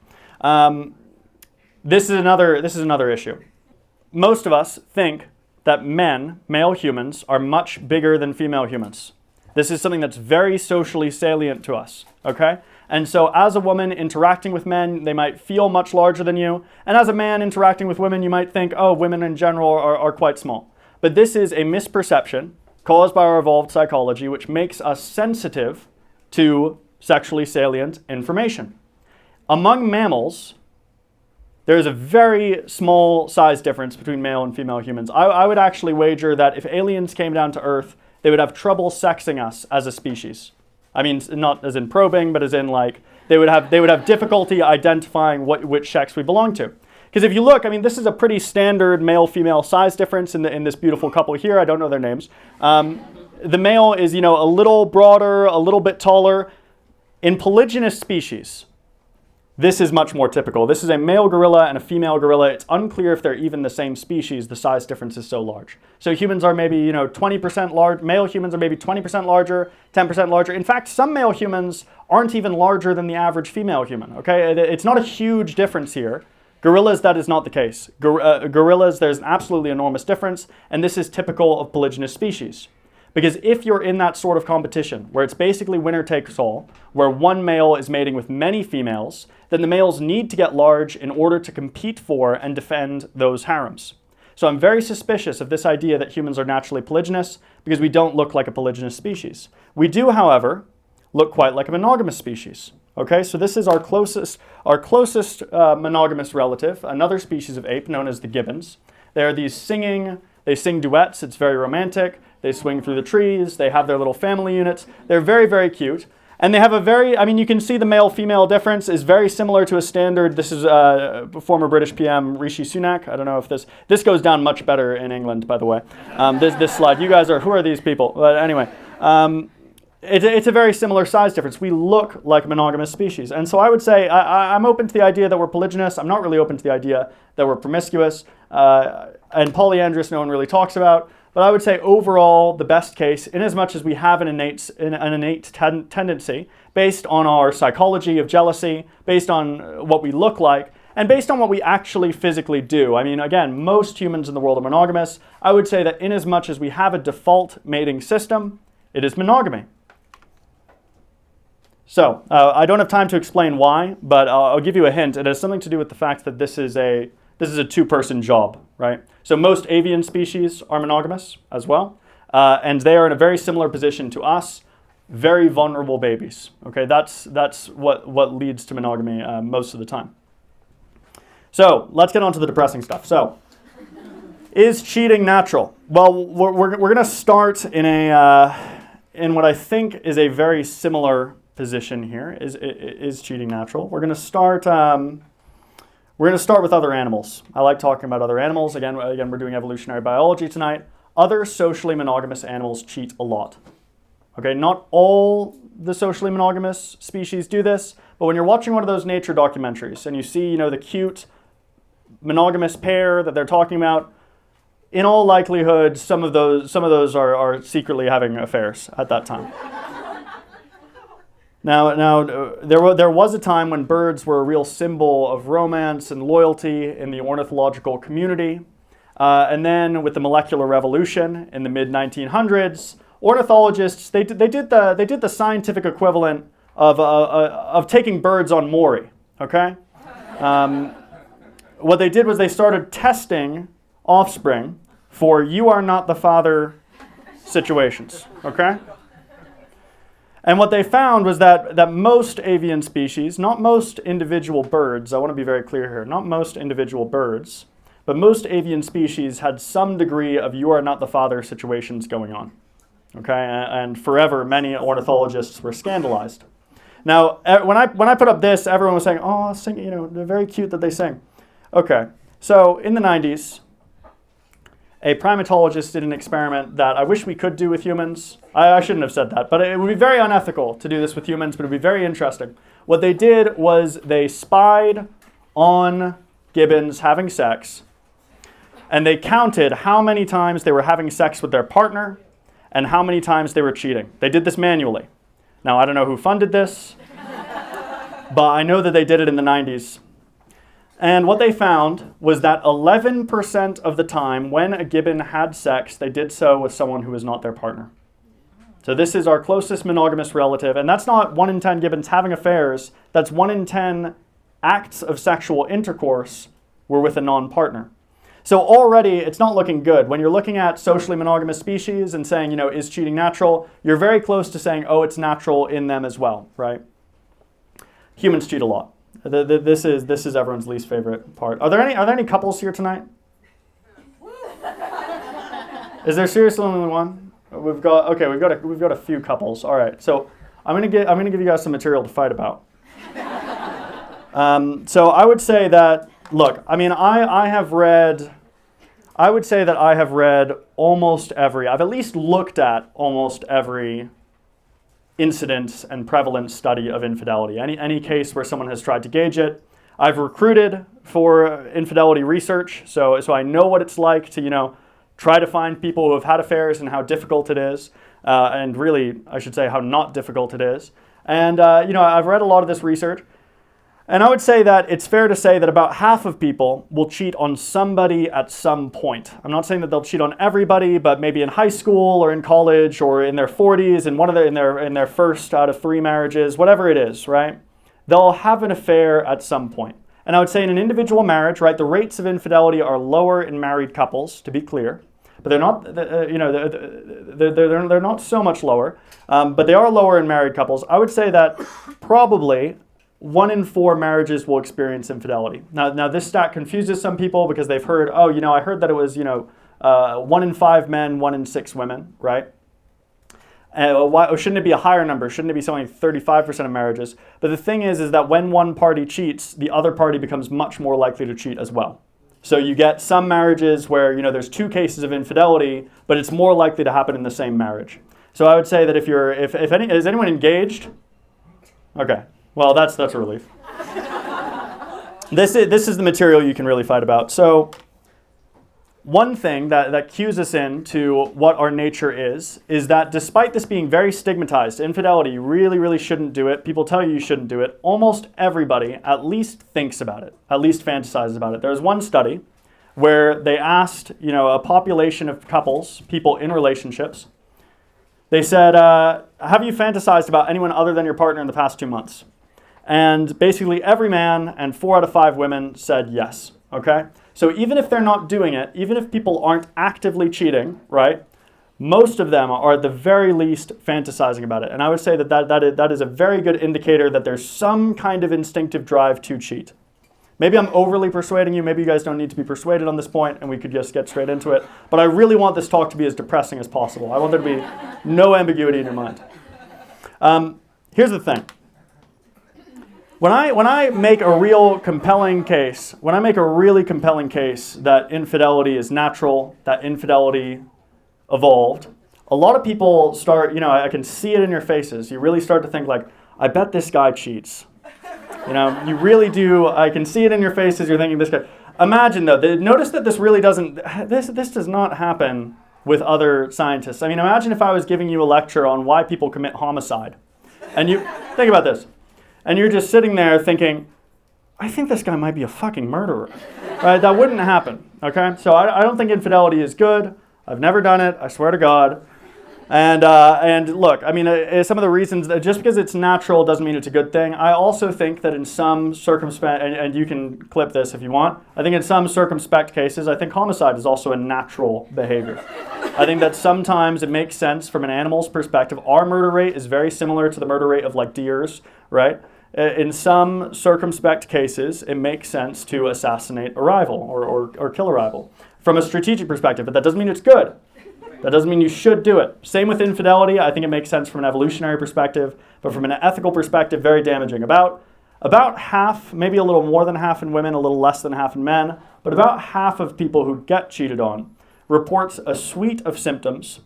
This is another issue. Most of us think that men, male humans, are much bigger than female humans. This is something that's very socially salient to us, okay? And so as a woman interacting with men, they might feel much larger than you. And as a man interacting with women, you might think, oh, women in general are quite small. But this is a misperception caused by our evolved psychology, which makes us sensitive to sexually salient information. Among mammals, there is a very small size difference between male and female humans. I would actually wager that if aliens came down to Earth, they would have trouble sexing us as a species. I mean, not as in probing, but as in like, they would have difficulty identifying which sex we belong to. Because if you look, I mean, this is a pretty standard male-female size difference in this beautiful couple here. I don't know their names. The male is, a little broader, a little bit taller. In polygynous species, this is much more typical. This is a male gorilla and a female gorilla. It's unclear if they're even the same species. The size difference is so large. So humans are maybe, 20% large. Male humans are maybe 20% larger, 10% larger. In fact, some male humans aren't even larger than the average female human, okay? It's not a huge difference here. Gorillas, that is not the case. Gorillas, there's an absolutely enormous difference, and this is typical of polygynous species. Because if you're in that sort of competition, where it's basically winner takes all, where one male is mating with many females, then the males need to get large in order to compete for and defend those harems. So I'm very suspicious of this idea that humans are naturally polygynous, because we don't look like a polygynous species. We do, however, look quite like a monogamous species. Okay, so this is our closest monogamous relative, another species of ape known as the gibbons. They sing duets, it's very romantic. They swing through the trees, they have their little family units. They're very, very cute. And they have you can see the male-female difference is very similar to a standard. This is former British PM Rishi Sunak. I don't know if this goes down much better in England, by the way. This slide, you guys who are these people? But anyway, it's a very similar size difference. We look like a monogamous species. And so I would say I'm open to the idea that we're polygynous. I'm not really open to the idea that we're promiscuous. And polyandrous no one really talks about. But I would say overall, the best case, inasmuch as we have an innate tendency based on our psychology of jealousy, based on what we look like, and based on what we actually physically do. I mean, again, most humans in the world are monogamous. I would say that inasmuch as we have a default mating system, it is monogamy. So, I don't have time to explain why, but I'll give you a hint. It has something to do with the fact that this is a two-person job, right? So most avian species are monogamous as well, and they are in a very similar position to us, very vulnerable babies. Okay, that's what leads to monogamy most of the time. So let's get on to the depressing stuff. So, is cheating natural? Well, we're going to start in what I think is a very similar position here. Is cheating natural? We're going to start. We're going to start with other animals. I like talking about other animals. Again, we're doing evolutionary biology tonight. Other socially monogamous animals cheat a lot. Okay, not all the socially monogamous species do this, but when you're watching one of those nature documentaries and you see, the cute monogamous pair that they're talking about, in all likelihood, some of those are secretly having affairs at that time. Now, there was a time when birds were a real symbol of romance and loyalty in the ornithological community. And then with the molecular revolution in the mid-1900s, ornithologists, they did the scientific equivalent of taking birds on Maury, okay? What they did was they started testing offspring for "you are not the father" situations, okay? And what they found was that most avian species, not most individual birds, I want to be very clear here, not most individual birds, but most avian species had some degree of "you are not the father" situations going on. Okay, and forever many ornithologists were scandalized. Now, when I put up this, everyone was saying, "Oh, sing, they're very cute that they sing." Okay, so in the 90s, a primatologist did an experiment that I wish we could do with humans. I shouldn't have said that, but it would be very unethical to do this with humans, but it would be very interesting. What they did was they spied on gibbons having sex, and they counted how many times they were having sex with their partner and how many times they were cheating. They did this manually. Now, I don't know who funded this, but I know that they did it in the 90s. And what they found was that 11% of the time when a gibbon had sex, they did so with someone who was not their partner. So this is our closest monogamous relative. And that's not 1 in 10 gibbons having affairs. That's 1 in 10 acts of sexual intercourse were with a non-partner. So already it's not looking good. When you're looking at socially monogamous species and saying, is cheating natural, you're very close to saying, oh, it's natural in them as well, right? Humans cheat a lot. This is everyone's least favorite part. Are there any couples here tonight? Is there seriously only one? We've got a few couples. All right. So I'm gonna give you guys some material to fight about. So I would say that, look, I would say that I have read almost every, I've at least looked at almost every incidence and prevalence study of infidelity. Any case where someone has tried to gauge it. I've recruited for infidelity research, so I know what it's like to, try to find people who have had affairs and how difficult it is, and really, I should say, how not difficult it is. And, I've read a lot of this research, and I would say that it's fair to say that about half of people will cheat on somebody at some point. I'm not saying that they'll cheat on everybody, but maybe in high school or in college or in their 40s and in their first out of 3 marriages, whatever it is, right? They'll have an affair at some point. And I would say in an individual marriage, right, the rates of infidelity are lower in married couples, to be clear, but they're not, they're not so much lower, but they are lower in married couples. I would say that probably 1 in 4 marriages will experience infidelity. Now this stat confuses some people because they've heard, I heard that it was, 1 in 5 men, 1 in 6 women, right? Why shouldn't it be a higher number? Shouldn't it be something like 35% of marriages? But the thing is that when one party cheats, the other party becomes much more likely to cheat as well. So you get some marriages where, there's 2 cases of infidelity, but it's more likely to happen in the same marriage. So I would say that is anyone engaged? Okay. Well, that's a relief. This is the material you can really fight about. So one thing that cues us into what our nature is that despite this being very stigmatized, infidelity, you really, really shouldn't do it. People tell you shouldn't do it. Almost everybody at least thinks about it, at least fantasizes about it. There was one study where they asked, a population of couples, people in relationships, they said, have you fantasized about anyone other than your partner in the past 2 months? And basically every man and 4 out of 5 women said yes, okay? So even if they're not doing it, even if people aren't actively cheating, right, most of them are at the very least fantasizing about it. And I would say that is a very good indicator that there's some kind of instinctive drive to cheat. Maybe I'm overly persuading you. Maybe you guys don't need to be persuaded on this point and we could just get straight into it. But I really want this talk to be as depressing as possible. I want there to be no ambiguity in your mind. Here's the thing. When I make a real compelling case, that infidelity is natural, that infidelity evolved, a lot of people start, I can see it in your faces. You really start to think like, I bet this guy cheats. You really do. I can see it in your faces. You're thinking this guy. Imagine though, notice that this does not happen with other scientists. I mean, imagine if I was giving you a lecture on why people commit homicide. And you, think about this. And you're just sitting there thinking, I think this guy might be a fucking murderer, right? That wouldn't happen, okay? So I don't think infidelity is good. I've never done it, I swear to God. And look, I mean, some of the reasons, that just because it's natural doesn't mean it's a good thing. I also think that in some circumspect, and you can clip this if you want, I think in some circumspect cases, I think homicide is also a natural behavior. I think that sometimes it makes sense from an animal's perspective. Our murder rate is very similar to the murder rate of like deers, right? In some circumspect cases, it makes sense to assassinate a rival or kill a rival from a strategic perspective, but that doesn't mean it's good. That doesn't mean you should do it. Same with infidelity. I think it makes sense from an evolutionary perspective, but from an ethical perspective, very damaging. About half, maybe a little more than half in women, a little less than half in men, but about half of people who get cheated on reports a suite of symptoms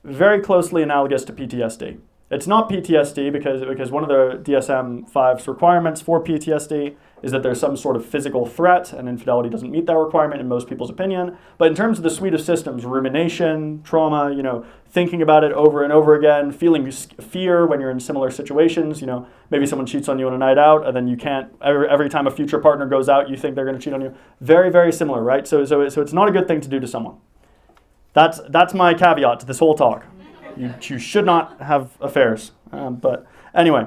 very closely analogous to PTSD. It's not PTSD because one of the DSM-5's requirements for PTSD is that there's some sort of physical threat, and infidelity doesn't meet that requirement in most people's opinion. But in terms of the suite of systems, rumination, trauma, thinking about it over and over again, feeling fear when you're in similar situations, maybe someone cheats on you on a night out, and then you can't, every time a future partner goes out, you think they're going to cheat on you. Very, very similar, right? So it's not a good thing to do to someone. That's my caveat to this whole talk. You should not have affairs. But anyway,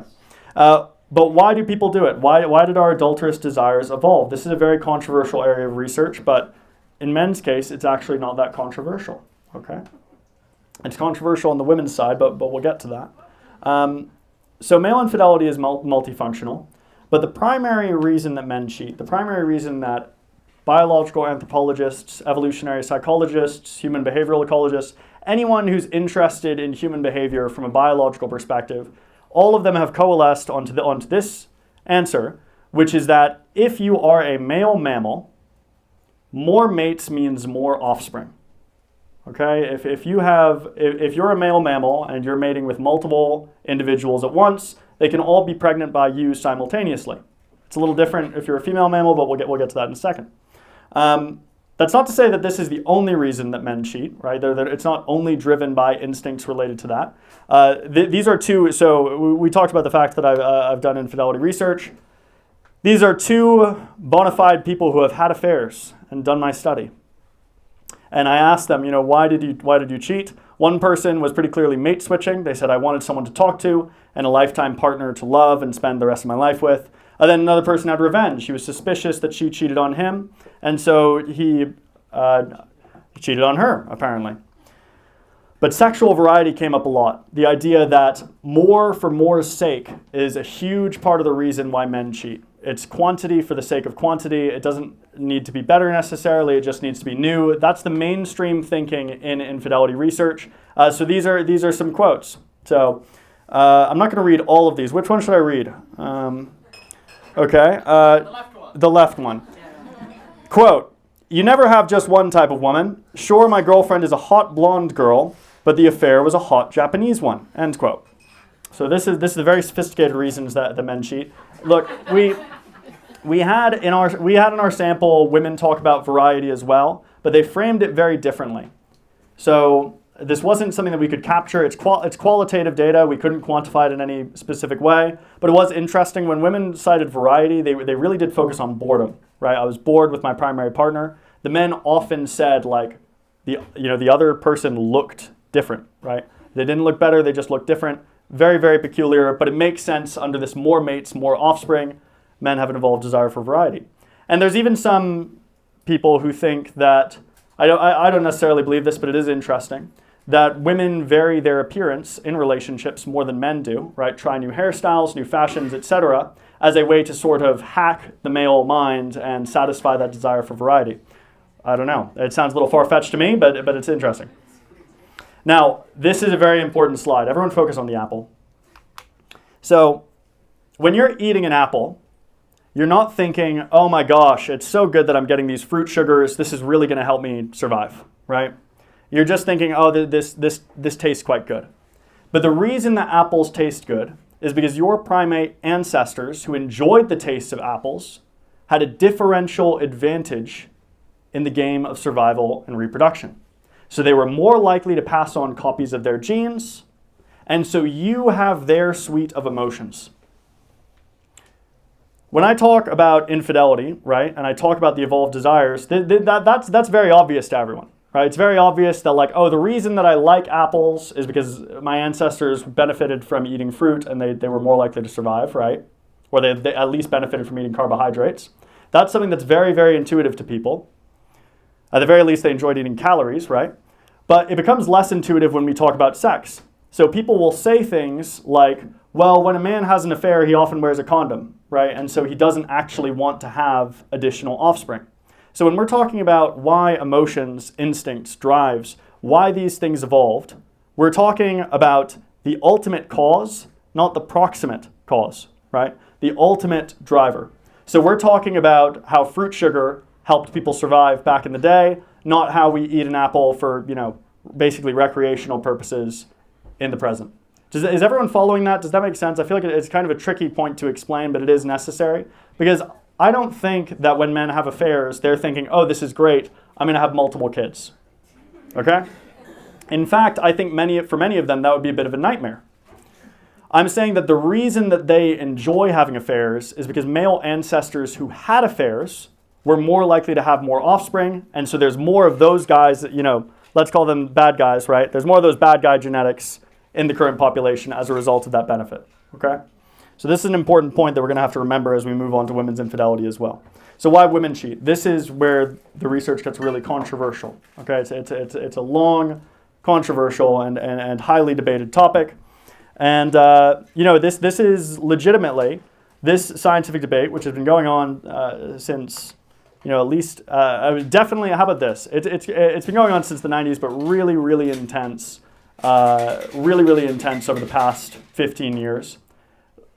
but why do people do it? Why did our adulterous desires evolve? This is a very controversial area of research, but in men's case, it's actually not that controversial. Okay, it's controversial on the women's side, but we'll get to that. So male infidelity is multifunctional, but the primary reason that men cheat, the primary reason that biological anthropologists, evolutionary psychologists, human behavioral ecologists, anyone who's interested in human behavior from a biological perspective, all of them have coalesced onto this answer, which is that if you are a male mammal, more mates means more offspring. Okay, if you're a male mammal and you're mating with multiple individuals at once, they can all be pregnant by you simultaneously. It's a little different if you're a female mammal, but we'll get to that in a second. That's not to say that this is the only reason that men cheat, right? It's not only driven by instincts related to that. These are two, so we talked about the fact that I've done infidelity research. These are two bona fide people who have had affairs and done my study. And I asked them, why did you cheat? One person was pretty clearly mate switching. They said, I wanted someone to talk to and a lifetime partner to love and spend the rest of my life with. And then another person had revenge. He was suspicious that she cheated on him, and so he cheated on her, apparently. But sexual variety came up a lot. The idea that more for more's sake is a huge part of the reason why men cheat. It's quantity for the sake of quantity. It doesn't need to be better necessarily. It just needs to be new. That's the mainstream thinking in infidelity research. So these are some quotes. So I'm not going to read all of these. Which one should I read? Okay. The left one. The left one. Quote, "You never have just one type of woman. Sure, my girlfriend is a hot blonde girl, but the affair was a hot Japanese one." End quote. So this is the very sophisticated reasons that the men cheat. Look, we had in our sample women talk about variety as well, but they framed it very differently. So this wasn't something that we could capture. It's qualitative data. We couldn't quantify it in any specific way. But it was interesting when women cited variety. They really did focus on boredom, right? I was bored with my primary partner. The men often said like the other person looked different, right? They didn't look better. They just looked different. Very, very peculiar. But it makes sense under this more mates, more offspring. Men have an evolved desire for variety. And there's even some people who think that I don't necessarily believe this, but it is interesting, that women vary their appearance in relationships more than men do, right? Try new hairstyles, new fashions, etc., as a way to sort of hack the male mind and satisfy that desire for variety. I don't know. It sounds a little far-fetched to me, but it's interesting. Now, this is a very important slide. Everyone focus on the apple. So, when you're eating an apple, you're not thinking, oh my gosh, it's so good that I'm getting these fruit sugars. This is really going to help me survive, right? You're just thinking, oh, this tastes quite good. But the reason that apples taste good is because your primate ancestors who enjoyed the taste of apples had a differential advantage in the game of survival and reproduction. So they were more likely to pass on copies of their genes, and so you have their suite of emotions. When I talk about infidelity, right, and I talk about the evolved desires, that's very obvious to everyone. Right? It's very obvious that the reason that I like apples is because my ancestors benefited from eating fruit and they were more likely to survive, right? Or they at least benefited from eating carbohydrates. That's something that's very, very intuitive to people. At the very least, they enjoyed eating calories, right? But it becomes less intuitive when we talk about sex. So people will say things like, well, when a man has an affair, he often wears a condom, right? And so he doesn't actually want to have additional offspring. So when we're talking about why emotions, instincts, drives, why these things evolved, we're talking about the ultimate cause, not the proximate cause, right? The ultimate driver. So we're talking about how fruit sugar helped people survive back in the day, not how we eat an apple for, basically recreational purposes in the present. Is everyone following that? Does that make sense? I feel like it's kind of a tricky point to explain, but it is necessary. Because I don't think that when men have affairs, they're thinking, oh, this is great, I'm going to have multiple kids. Okay? In fact, I think for many of them, that would be a bit of a nightmare. I'm saying that the reason that they enjoy having affairs is because male ancestors who had affairs were more likely to have more offspring, and so there's more of those guys, let's call them bad guys, right? There's more of those bad guy genetics in the current population as a result of that benefit, okay? So this is an important point that we're going to have to remember as we move on to women's infidelity as well. So why women cheat? This is where the research gets really controversial, okay? It's a long, controversial, and highly debated topic. And, this is legitimately, this scientific debate, which has been going on since, at least, definitely, how about this? It's been going on since the 90s, but really, really intense, really intense over the past 15 years.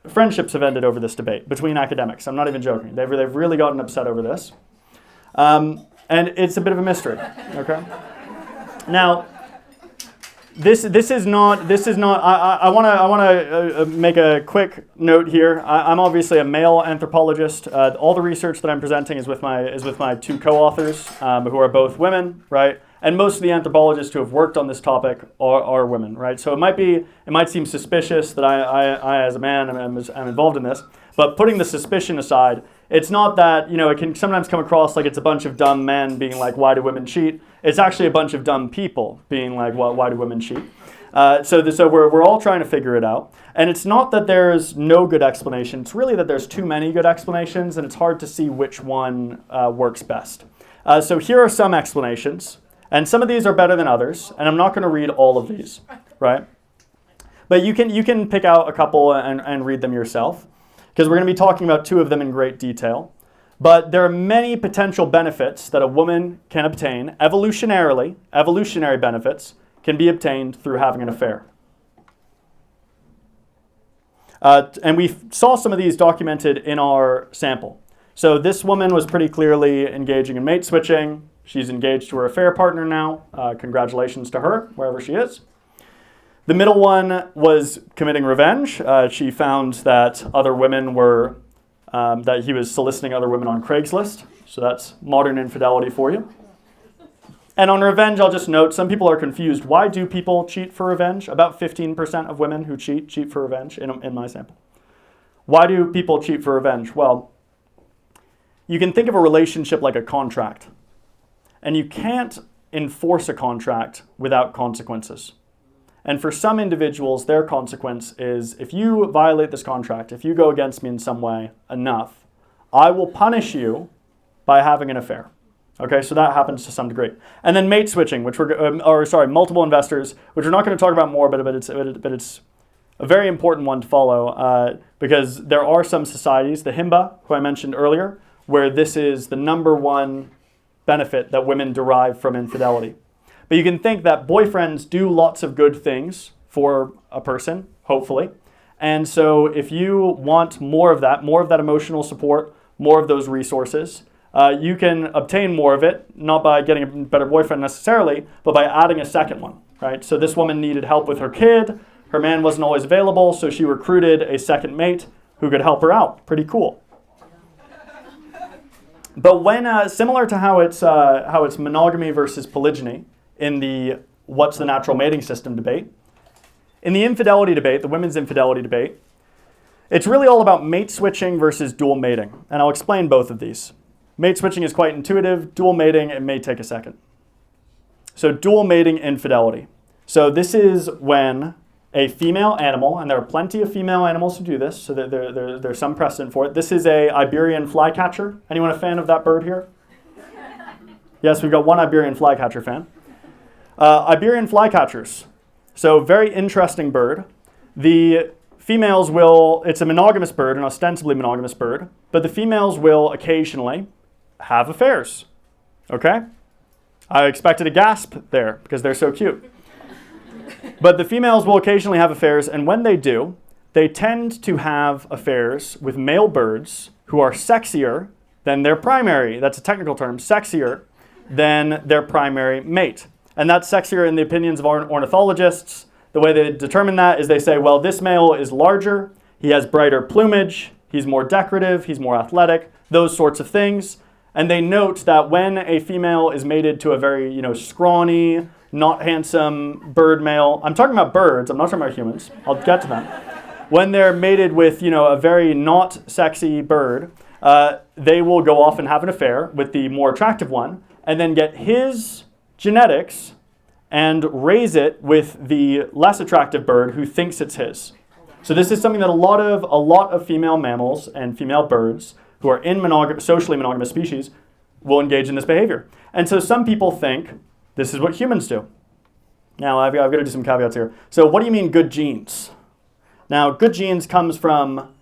Friendships have ended over this debate between academics. I'm not even joking. They've really gotten upset over this. And it's a bit of a mystery, okay? Now, This is not. I want to make a quick note here. I'm obviously a male anthropologist. All the research that I'm presenting is with my two co-authors, who are both women, right? And most of the anthropologists who have worked on this topic are women, right? So it might seem suspicious that I as a man am involved in this. But putting the suspicion aside, it's not that, it can sometimes come across like it's a bunch of dumb men being like, why do women cheat? It's actually a bunch of dumb people being like, well, why do women cheat? So we're all trying to figure it out. And it's not that there's no good explanation. It's really that there's too many good explanations, and it's hard to see which one works best. So here are some explanations. And some of these are better than others. And I'm not going to read all of these, right? But you can pick out a couple and read them yourself, because we're going to be talking about two of them in great detail. But there are many potential benefits that a woman can obtain, evolutionary benefits, can be obtained through having an affair. And we saw some of these documented in our sample. So this woman was pretty clearly engaging in mate switching. She's engaged to her affair partner now. Congratulations to her, wherever she is. The middle one was committing revenge. She found that other women were, that he was soliciting other women on Craigslist. So that's modern infidelity for you. And on revenge, I'll just note, some people are confused. Why do people cheat for revenge? About 15% of women who cheat for revenge in my sample. Why do people cheat for revenge? Well, you can think of a relationship like a contract. And you can't enforce a contract without consequences. And for some individuals, their consequence is, if you violate this contract, if you go against me in some way enough, I will punish you by having an affair. Okay, so that happens to some degree. And then mate switching, multiple investors, which we're not going to talk about more, but it's a very important one to follow, because there are some societies, the Himba, who I mentioned earlier, where this is the number one benefit that women derive from infidelity. But you can think that boyfriends do lots of good things for a person, hopefully. And so if you want more of that emotional support, more of those resources, you can obtain more of it, not by getting a better boyfriend necessarily, but by adding a second one, right? So this woman needed help with her kid. Her man wasn't always available, so she recruited a second mate who could help her out. Pretty cool. But when, similar to how it's monogamy versus polygyny in the what's the natural mating system debate, in the infidelity debate, the women's infidelity debate, it's really all about mate switching versus dual mating. And I'll explain both of these. Mate switching is quite intuitive. Dual mating, it may take a second. So dual mating infidelity. So this is when a female animal, and there are plenty of female animals who do this, so there's some precedent for it. This is a Iberian flycatcher. Anyone a fan of that bird here? Yes, we've got one Iberian flycatcher fan. Iberian flycatchers. So very interesting bird. The females it's a monogamous bird, an ostensibly monogamous bird, but the females will occasionally have affairs. Okay? I expected a gasp there because they're so cute. But the females will occasionally have affairs, and when they do, they tend to have affairs with male birds who are sexier than their primary, that's a technical term, sexier than their primary mate. And that's sexier in the opinions of ornithologists The way they determine that is they say, well, this male is larger, he has brighter plumage, he's more decorative, he's more athletic, those sorts of things. And they note that when a female is mated to a very, scrawny, not handsome bird male, I'm talking about birds, I'm not talking about humans, I'll get to that. When they're mated with, a very not sexy bird, they will go off and have an affair with the more attractive one, and then get his genetics and raise it with the less attractive bird who thinks it's his. So this is something that a lot of female mammals and female birds who are in socially monogamous species will engage in this behavior. And so some people think this is what humans do. Now I've got to do some caveats here. So what do you mean good genes? Now good genes comes from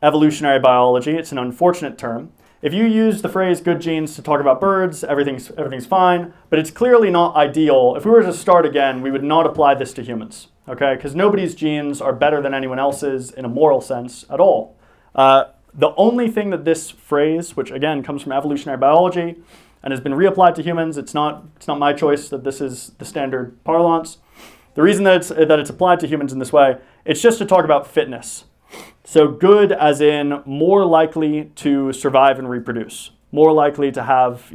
evolutionary biology. It's an unfortunate term. If you use the phrase good genes to talk about birds, everything's fine, but it's clearly not ideal. If we were to start again, we would not apply this to humans, okay? Because nobody's genes are better than anyone else's in a moral sense at all. The only thing that this phrase, which again comes from evolutionary biology and has been reapplied to humans, it's not my choice that this is the standard parlance. The reason that it's applied to humans in this way, it's just to talk about fitness. So good as in more likely to survive and reproduce, more likely to have,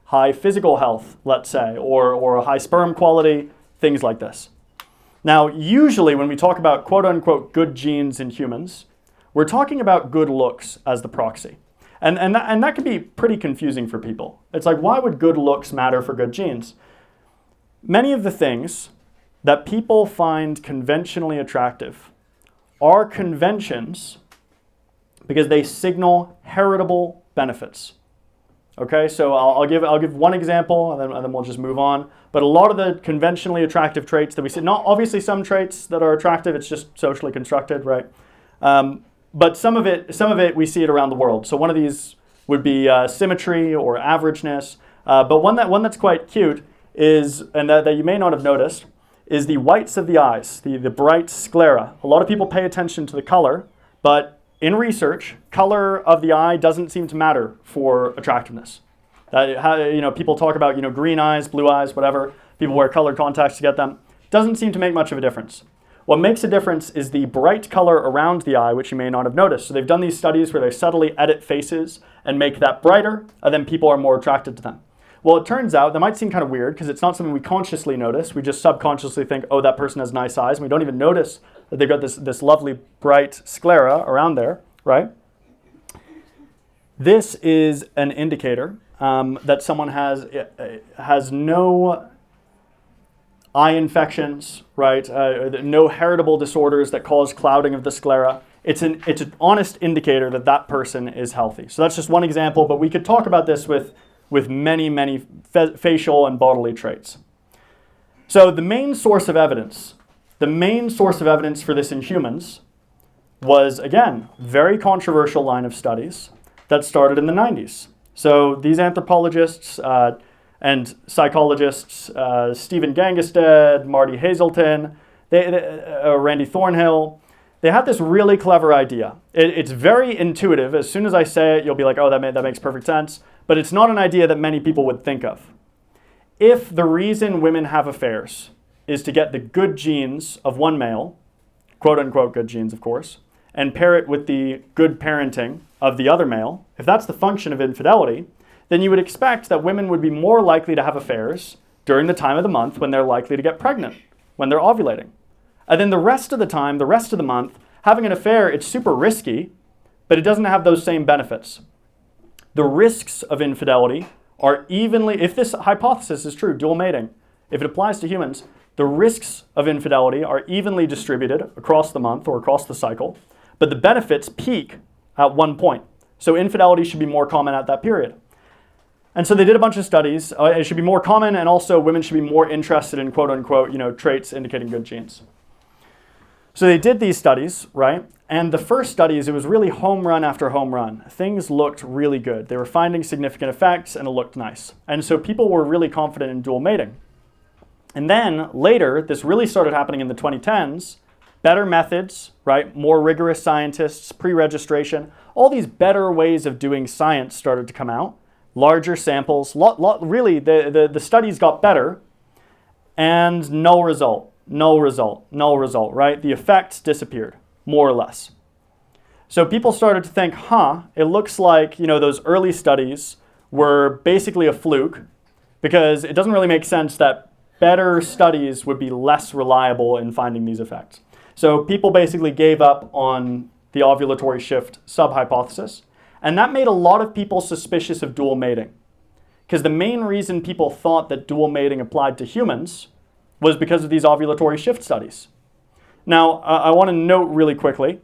high physical health, let's say, or a high sperm quality, things like this. Now, usually when we talk about quote unquote good genes in humans, we're talking about good looks as the proxy. And that can be pretty confusing for people. It's like, why would good looks matter for good genes? Many of the things that people find conventionally attractive are conventions because they signal heritable benefits. Okay, so I'll give one example and then we'll just move on. But a lot of the conventionally attractive traits that we see, not obviously some traits that are attractive, it's just socially constructed, right? But some of it we see it around the world. So one of these would be symmetry or averageness. But one that's quite cute is, and that you may not have noticed, is the whites of the eyes, the bright sclera. A lot of people pay attention to the color, but in research, color of the eye doesn't seem to matter for attractiveness. People talk about green eyes, blue eyes, whatever. People wear colored contacts to get them. Doesn't seem to make much of a difference. What makes a difference is the bright color around the eye, which you may not have noticed. So they've done these studies where they subtly edit faces and make that brighter, and then people are more attracted to them. Well, it turns out, that might seem kind of weird because it's not something we consciously notice. We just subconsciously think, oh, that person has nice eyes. And we don't even notice that they've got this lovely bright sclera around there, right? This is an indicator that someone has no eye infections, right? No heritable disorders that cause clouding of the sclera. It's an honest indicator that that person is healthy. So that's just one example, but we could talk about this with many facial and bodily traits. So the main source of evidence for this in humans was, again, very controversial line of studies that started in the 90s. So these anthropologists and psychologists, Stephen Gangestad, Marty Hazelton, Randy Thornhill, they had this really clever idea. It's very intuitive. As soon as I say it, you'll be like, oh, that makes perfect sense. But it's not an idea that many people would think of. If the reason women have affairs is to get the good genes of one male, quote unquote good genes, of course, and pair it with the good parenting of the other male, if that's the function of infidelity, then you would expect that women would be more likely to have affairs during the time of the month when they're likely to get pregnant, when they're ovulating. And then the rest of the time, the rest of the month, having an affair, it's super risky, but it doesn't have those same benefits. The risks of infidelity are evenly, if this hypothesis is true, dual mating, if it applies to humans, the risks of infidelity are evenly distributed across the month or across the cycle, but the benefits peak at one point. So infidelity should be more common at that period. And so they did a bunch of studies. It should be more common, and also women should be more interested in quote unquote, traits indicating good genes. So they did these studies, right? And the first studies, it was really home run after home run. Things looked really good. They were finding significant effects and it looked nice. And so people were really confident in dual mating. And then later, this really started happening in the 2010s, better methods, right? More rigorous scientists, pre-registration, all these better ways of doing science started to come out. Larger samples, really the studies got better and no result. null result, right? The effects disappeared, more or less. So people started to think, it looks like, those early studies were basically a fluke, because it doesn't really make sense that better studies would be less reliable in finding these effects. So people basically gave up on the ovulatory shift sub-hypothesis, and that made a lot of people suspicious of dual mating. Because the main reason people thought that dual mating applied to humans was because of these ovulatory shift studies. Now, I want to note really quickly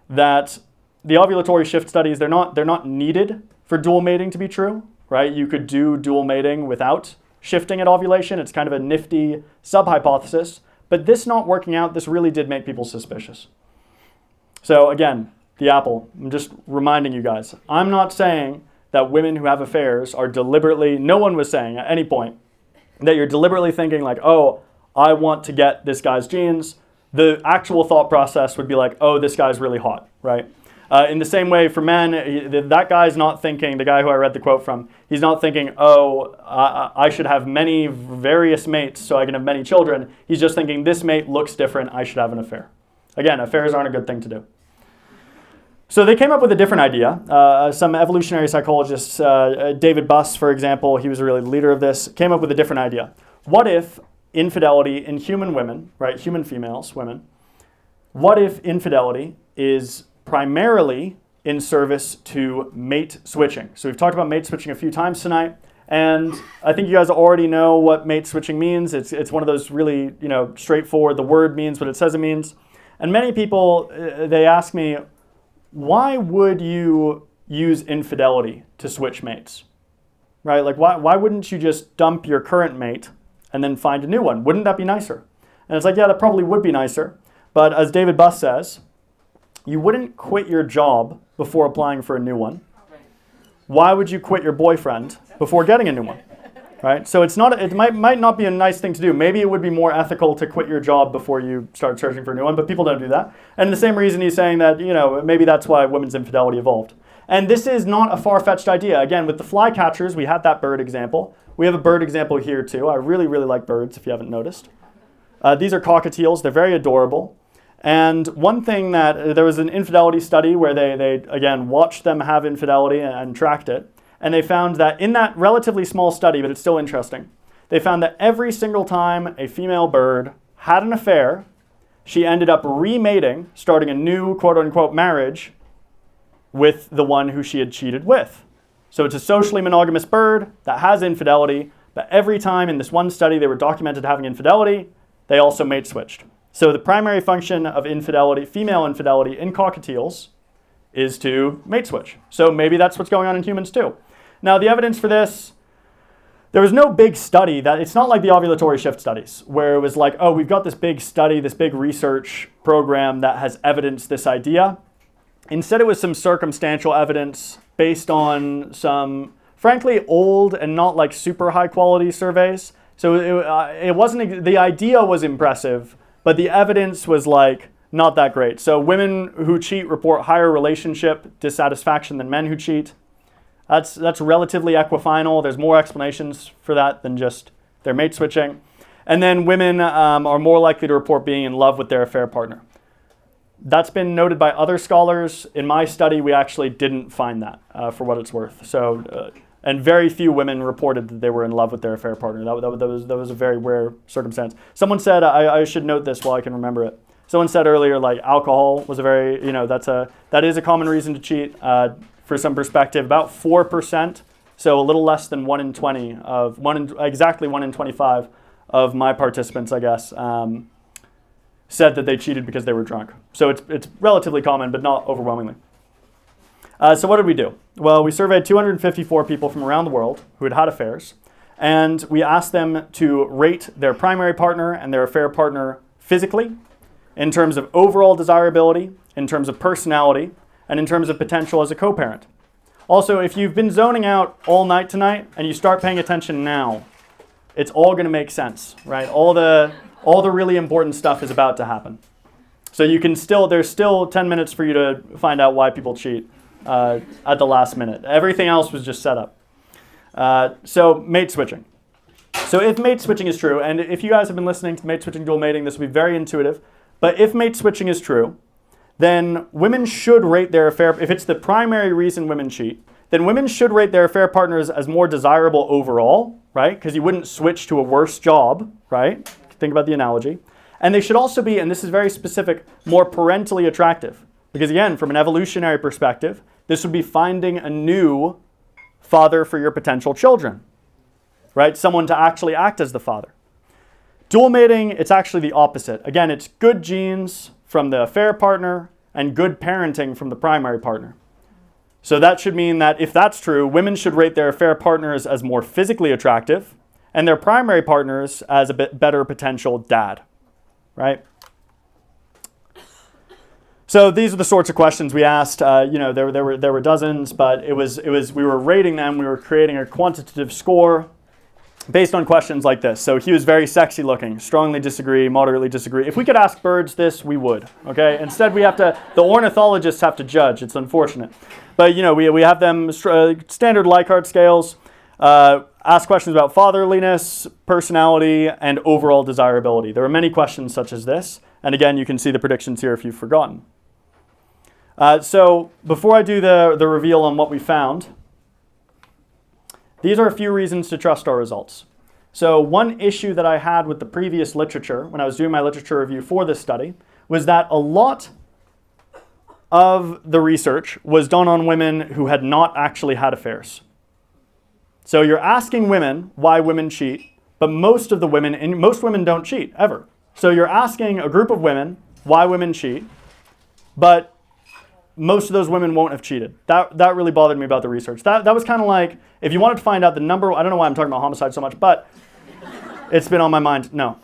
that the ovulatory shift studies, they're not needed for dual mating to be true, right? You could do dual mating without shifting at ovulation. It's kind of a nifty sub-hypothesis. But this not working out, this really did make people suspicious. So again, the apple, I'm just reminding you guys, I'm not saying that women who have affairs are deliberately, no one was saying at any point that you're deliberately thinking like, oh, I want to get this guy's genes. The actual thought process would be like, oh, this guy's really hot, right? In the same way for men, that guy's not thinking, the guy who I read the quote from, he's not thinking, oh, I should have many various mates so I can have many children. He's just thinking, this mate looks different, I should have an affair. Again, affairs aren't a good thing to do. So they came up with a different idea. Some evolutionary psychologists, David Buss, for example, he was really the leader of this, came up with a different idea. What if infidelity in human women, right, human females, women, what if infidelity is primarily in service to mate switching? So we've talked about mate switching a few times tonight, and I think you guys already know what mate switching means. It's one of those really, straightforward, the word means what it says it means. And many people, they ask me, why would you use infidelity to switch mates? Right? Like, why wouldn't you just dump your current mate and then find a new one? Wouldn't that be nicer? And it's like, yeah, that probably would be nicer. But as David Buss says, you wouldn't quit your job before applying for a new one. Why would you quit your boyfriend before getting a new one? Right? So it might not be a nice thing to do. Maybe it would be more ethical to quit your job before you start searching for a new one, but people don't do that. And the same reason he's saying that, maybe that's why women's infidelity evolved. And this is not a far-fetched idea. Again, with the flycatchers, we had that bird example. We have a bird example here too. I really, really like birds, if you haven't noticed. These are cockatiels. They're very adorable. And one thing that, there was an infidelity study where they again, watched them have infidelity and tracked it. And they found that in that relatively small study, but it's still interesting, they found that every single time a female bird had an affair, she ended up remating, starting a new quote-unquote marriage with the one who she had cheated with. So it's a socially monogamous bird that has infidelity, but every time in this one study they were documented having infidelity, they also mate switched. So the primary function of infidelity, female infidelity in cockatiels, is to mate switch. So maybe that's what's going on in humans too. Now the evidence for this, there was no big study that, it's not like the ovulatory shift studies where it was like, oh, we've got this big study, this big research program that has evidenced this idea. Instead it was some circumstantial evidence based on some, frankly, old and not like super high quality surveys. So it wasn't, the idea was impressive, but the evidence was like not that great. So women who cheat report higher relationship dissatisfaction than men who cheat. That's relatively equifinal. There's more explanations for that than just their mate switching. And then women are more likely to report being in love with their affair partner. That's been noted by other scholars. In my study, we actually didn't find that for what it's worth. So, and very few women reported that they were in love with their affair partner. That was a very rare circumstance. Someone said, I should note this while I can remember it. Someone said earlier, like alcohol was a very, that is a common reason to cheat. For some perspective, about 4%, so a little less than 1 in 20 of exactly 1 in 25 of my participants, I guess, said that they cheated because they were drunk. So it's relatively common, but not overwhelmingly. So what did we do? Well, we surveyed 254 people from around the world who had affairs, and we asked them to rate their primary partner and their affair partner physically, in terms of overall desirability, in terms of personality, and in terms of potential as a co-parent. Also, if you've been zoning out all night tonight and you start paying attention now, it's all going to make sense, right? All the really important stuff is about to happen. So there's still 10 minutes for you to find out why people cheat at the last minute. Everything else was just set up. So mate switching. So if mate switching is true, and if you guys have been listening to mate switching dual mating, this will be very intuitive. But if mate switching is true, then women should rate their affair, if it's the primary reason women cheat, then women should rate their affair partners as more desirable overall, right? Because you wouldn't switch to a worse job, right? Think about the analogy. And they should also be, and this is very specific, more parentally attractive. Because again, from an evolutionary perspective, this would be finding a new father for your potential children, right? Someone to actually act as the father. Dual mating, it's actually the opposite. Again, it's good genes from the affair partner and good parenting from the primary partner. So that should mean that if that's true, women should rate their affair partners as more physically attractive and their primary partners as a bit better potential dad, right? So these are the sorts of questions we asked. There were dozens, but it was we were rating them. We were creating a quantitative score based on questions like this. So he was very sexy looking, strongly disagree, moderately disagree. If we could ask birds this, we would, okay? Instead, the ornithologists have to judge. It's unfortunate. But, we have them standard Likert scales, ask questions about fatherliness, personality, and overall desirability. There are many questions such as this. And again, you can see the predictions here if you've forgotten. So before I do the reveal on what we found, these are a few reasons to trust our results. So one issue that I had with the previous literature, when I was doing my literature review for this study, was that a lot of the research was done on women who had not actually had affairs. So you're asking women why women cheat, but most women don't cheat, ever. So you're asking a group of women why women cheat, but most of those women won't have cheated. That really bothered me about the research. That was kind of like, if you wanted to find out the number, I don't know why I'm talking about homicide so much, but it's been on my mind. No.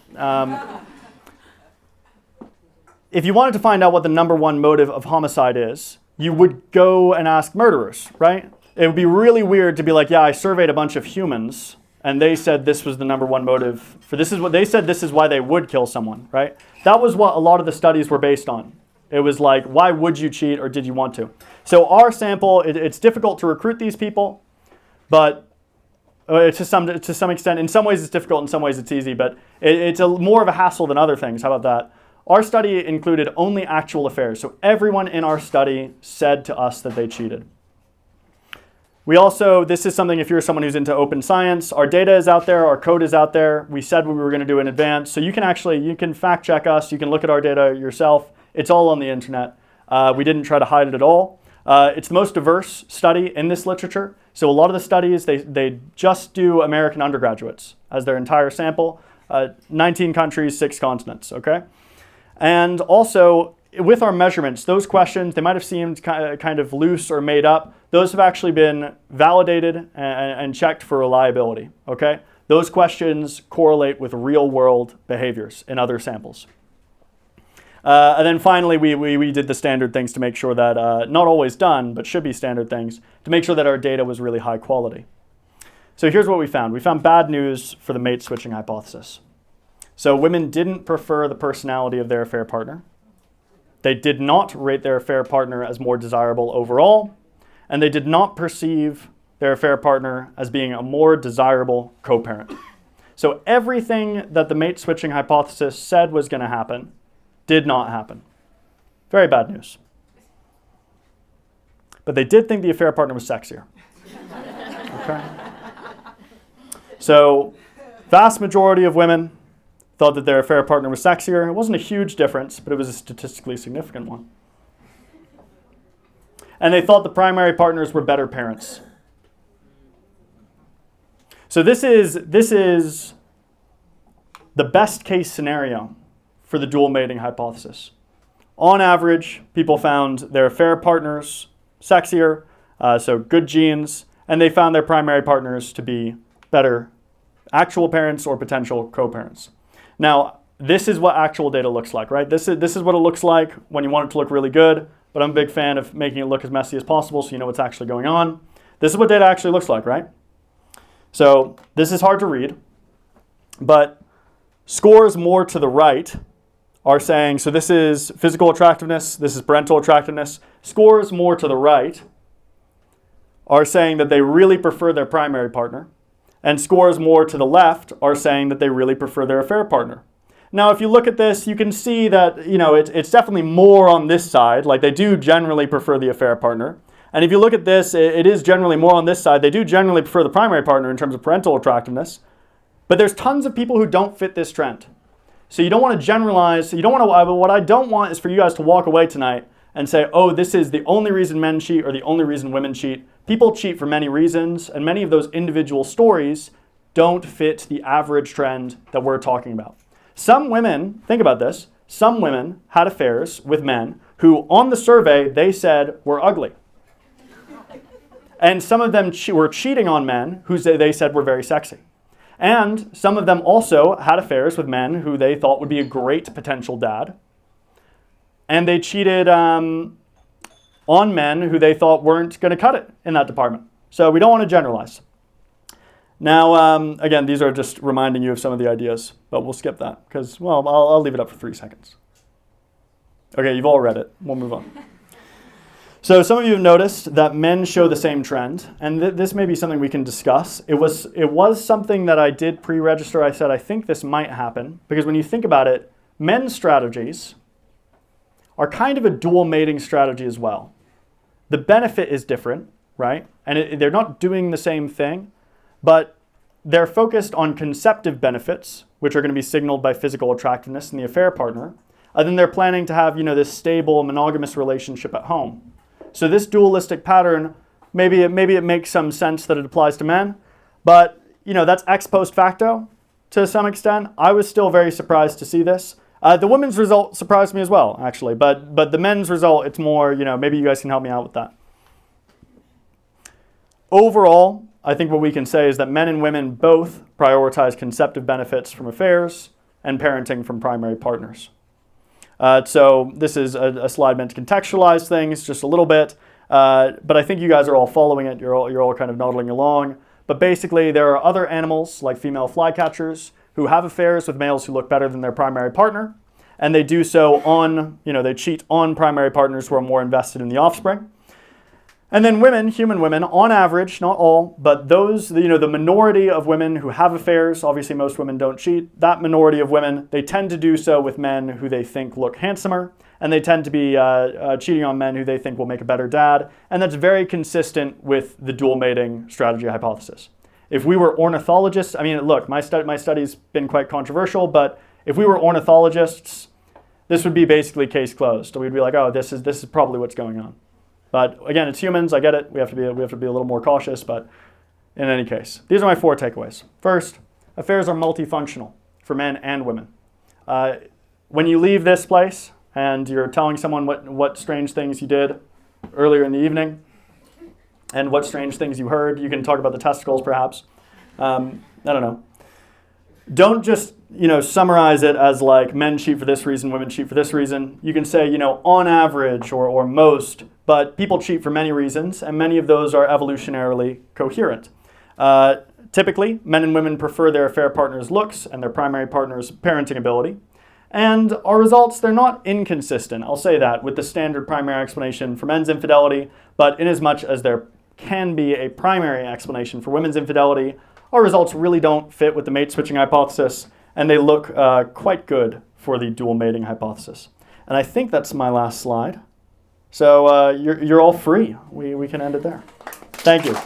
If you wanted to find out what the number one motive of homicide is, you would go and ask murderers, right? It would be really weird to be like, yeah, I surveyed a bunch of humans, and they said this was the number one motive for this is what they said this is why they would kill someone, right? That was what a lot of the studies were based on. It was like, why would you cheat or did you want to? So our sample, it's difficult to recruit these people, but to some extent, in some ways it's difficult, in some ways it's easy, but it's more of a hassle than other things. How about that? Our study included only actual affairs. So everyone in our study said to us that they cheated. We also, this is something if you're someone who's into open science, our data is out there, our code is out there. We said what we were going to do in advance. So you can fact check us, you can look at our data yourself. It's all on the internet. We didn't try to hide it at all. It's the most diverse study in this literature. So a lot of the studies, they just do American undergraduates as their entire sample. 19 countries, 6 continents, okay? And also, with our measurements, those questions, they might have seemed kind of loose or made up. Those have actually been validated and checked for reliability, okay? Those questions correlate with real-world behaviors in other samples. And then finally, we did the standard things to make sure that, not always done, but should be standard things, to make sure that our data was really high quality. So here's what we found. We found bad news for the mate switching hypothesis. So women didn't prefer the personality of their affair partner. They did not rate their affair partner as more desirable overall, and they did not perceive their affair partner as being a more desirable co-parent. So everything that the mate switching hypothesis said was going to happen did not happen. Very bad news. But they did think the affair partner was sexier. Okay. So, vast majority of women thought that their affair partner was sexier. It wasn't a huge difference, but it was a statistically significant one. And they thought the primary partners were better parents. So this is the best case scenario for the dual mating hypothesis. On average, people found their affair partners sexier, so good genes, and they found their primary partners to be better actual parents or potential co-parents. Now, this is what actual data looks like, right? This is what it looks like when you want it to look really good, but I'm a big fan of making it look as messy as possible so you know what's actually going on. This is what data actually looks like, right? So this is hard to read, but scores more to the right are saying, so this is physical attractiveness, this is parental attractiveness. Scores more to the right are saying that they really prefer their primary partner. And scores more to the left are saying that they really prefer their affair partner. Now, if you look at this, you can see that, it's definitely more on this side. Like, they do generally prefer the affair partner. And if you look at this, it is generally more on this side. They do generally prefer the primary partner in terms of parental attractiveness. But there's tons of people who don't fit this trend. So you don't want to generalize. What I don't want is for you guys to walk away tonight and say, oh, this is the only reason men cheat or the only reason women cheat. People cheat for many reasons, and many of those individual stories don't fit the average trend that we're talking about. Some women, think about this, some women had affairs with men who on the survey they said were ugly. And some of them were cheating on men who they said were very sexy. And some of them also had affairs with men who they thought would be a great potential dad. And they cheated on men who they thought weren't going to cut it in that department. So we don't want to generalize. Now, again, these are just reminding you of some of the ideas, but we'll skip that because, well, I'll leave it up for 3 seconds. Okay, you've all read it. We'll move on. So some of you have noticed that men show the same trend, and this may be something we can discuss. It was something that I did pre-register. I said, I think this might happen, because when you think about it, men's strategies are kind of a dual mating strategy as well. The benefit is different, right? And they're not doing the same thing, but they're focused on conceptive benefits, which are going to be signaled by physical attractiveness in the affair partner. And then they're planning to have, this stable monogamous relationship at home. So this dualistic pattern, maybe it makes some sense that it applies to men, but that's ex post facto to some extent. I was still very surprised to see this. The women's result surprised me as well, actually, but the men's result, it's more, maybe you guys can help me out with that. Overall, I think what we can say is that men and women both prioritize conceptive benefits from affairs and parenting from primary partners. So this is a slide meant to contextualize things just a little bit, but I think you guys are all following it. You're all kind of nodding along. But basically, there are other animals like female flycatchers who have affairs with males who look better than their primary partner, and they do so they cheat on primary partners who are more invested in the offspring. And then women, human women, on average, not all, but those, the minority of women who have affairs, obviously most women don't cheat, that minority of women, they tend to do so with men who they think look handsomer, and they tend to be cheating on men who they think will make a better dad, and that's very consistent with the dual mating strategy hypothesis. If we were ornithologists, look, my study's been quite controversial, but if we were ornithologists, this would be basically case closed. We'd be like, oh, this is probably what's going on. But again, it's humans. I get it. We have to be a little more cautious. But in any case, these are my 4 takeaways. First, affairs are multifunctional for men and women. When you leave this place and you're telling someone what strange things you did earlier in the evening and what strange things you heard, you can talk about the testicles perhaps. I don't know. Don't just summarize it as like men cheat for this reason, women cheat for this reason. You can say on average or most. But people cheat for many reasons, and many of those are evolutionarily coherent. Typically, men and women prefer their affair partner's looks and their primary partner's parenting ability. And our results, they're not inconsistent, I'll say that, with the standard primary explanation for men's infidelity, but inasmuch as there can be a primary explanation for women's infidelity, our results really don't fit with the mate switching hypothesis, and they look quite good for the dual mating hypothesis. And I think that's my last slide. So you're all free. We can end it there. Thank you. And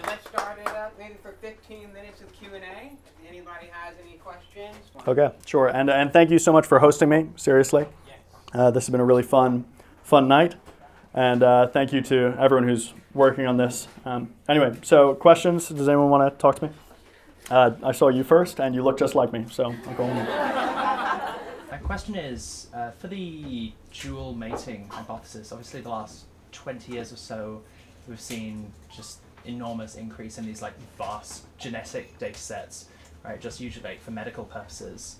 let's start it up maybe for 15 minutes of Q&A. Anybody has any questions? Okay, sure. And thank you so much for hosting me, seriously. Yes. This has been a really fun night. And thank you to everyone who's working on this. Anyway, so questions? Does anyone want to talk to me? I saw you first, and you look just like me, so I'll go on. My question is, for the dual mating hypothesis, obviously the last 20 years or so, we've seen just enormous increase in these vast genetic data sets, right, just usually for medical purposes.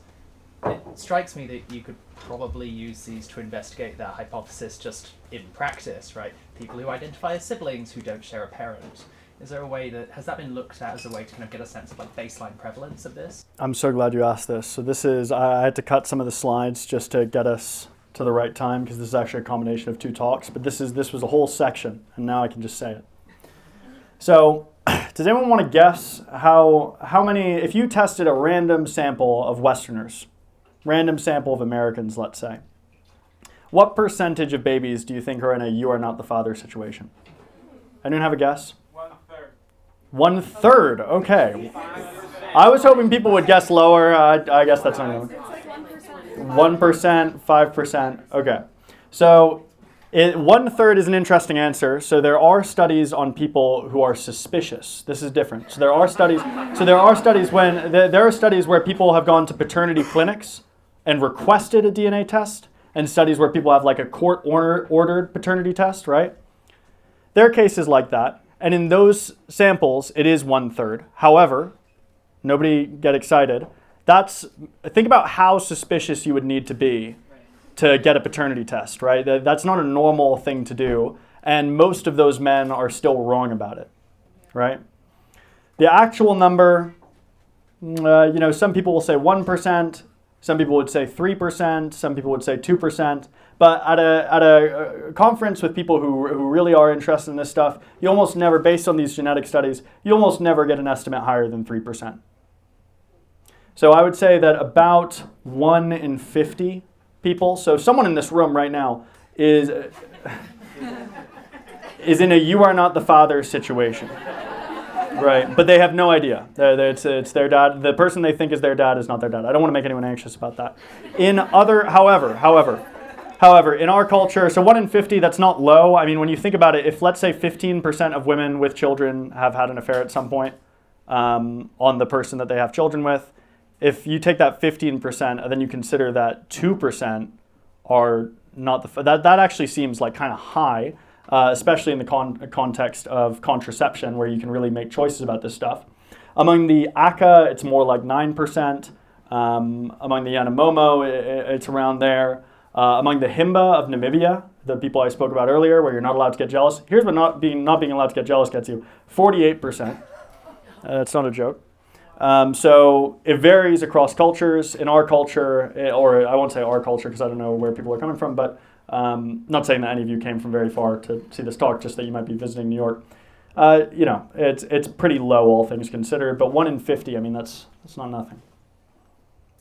It strikes me that you could probably use these to investigate that hypothesis just in practice, right? People who identify as siblings who don't share a parent. Is there a way has that been looked at as a way to kind of get a sense of baseline prevalence of this? I'm so glad you asked this. So this is, I had to cut some of the slides just to get us to the right time because this is actually a combination of two talks, but this was a whole section, and now I can just say it. So, does anyone want to guess how many, if you tested a random sample of Westerners, random sample of Americans, let's say, what percentage of babies do you think are in a you are not the father situation? Anyone have a guess? 1/3. 1/3, okay. I was hoping people would guess lower. I guess that's not going to. 1%, 5%. Okay. So 1/3 is an interesting answer. So there are studies on people who are suspicious. This is different. So there are studies. There are studies where people have gone to paternity clinics and requested a DNA test, and studies where people have like a court-ordered paternity test, right? There are cases like that. And in those samples, it is 1/3. However, nobody get excited. Think about how suspicious you would need to be to get a paternity test, right? That's not a normal thing to do. And most of those men are still wrong about it, right? The actual number, some people will say 1%, some people would say 3%, some people would say 2%. But at a conference with people who really are interested in this stuff, you almost never, based on these genetic studies, you almost never get an estimate higher than 3%. So I would say that about 1 in 50 people, so someone in this room right now is in a you are not the father situation, right? But they have no idea. It's their dad. The person they think is their dad is not their dad. I don't want to make anyone anxious about that. However, in our culture, so 1 in 50, that's not low. I mean, when you think about it, if let's say 15% of women with children have had an affair at some point on the person that they have children with, if you take that 15% and then you consider that 2% are not that actually seems like kind of high, especially in the context of contraception where you can really make choices about this stuff. Among the Aka, it's more like 9%. Among the Yanomamo, it's around there. Among the Himba of Namibia, the people I spoke about earlier, where you're not allowed to get jealous. Here's what not being allowed to get jealous gets you: 48%. That's not a joke. So it varies across cultures. In our culture, or I won't say our culture because I don't know where people are coming from, but not saying that any of you came from very far to see this talk, just that you might be visiting New York. It's pretty low, all things considered. But 1 in 50, I mean, that's not nothing.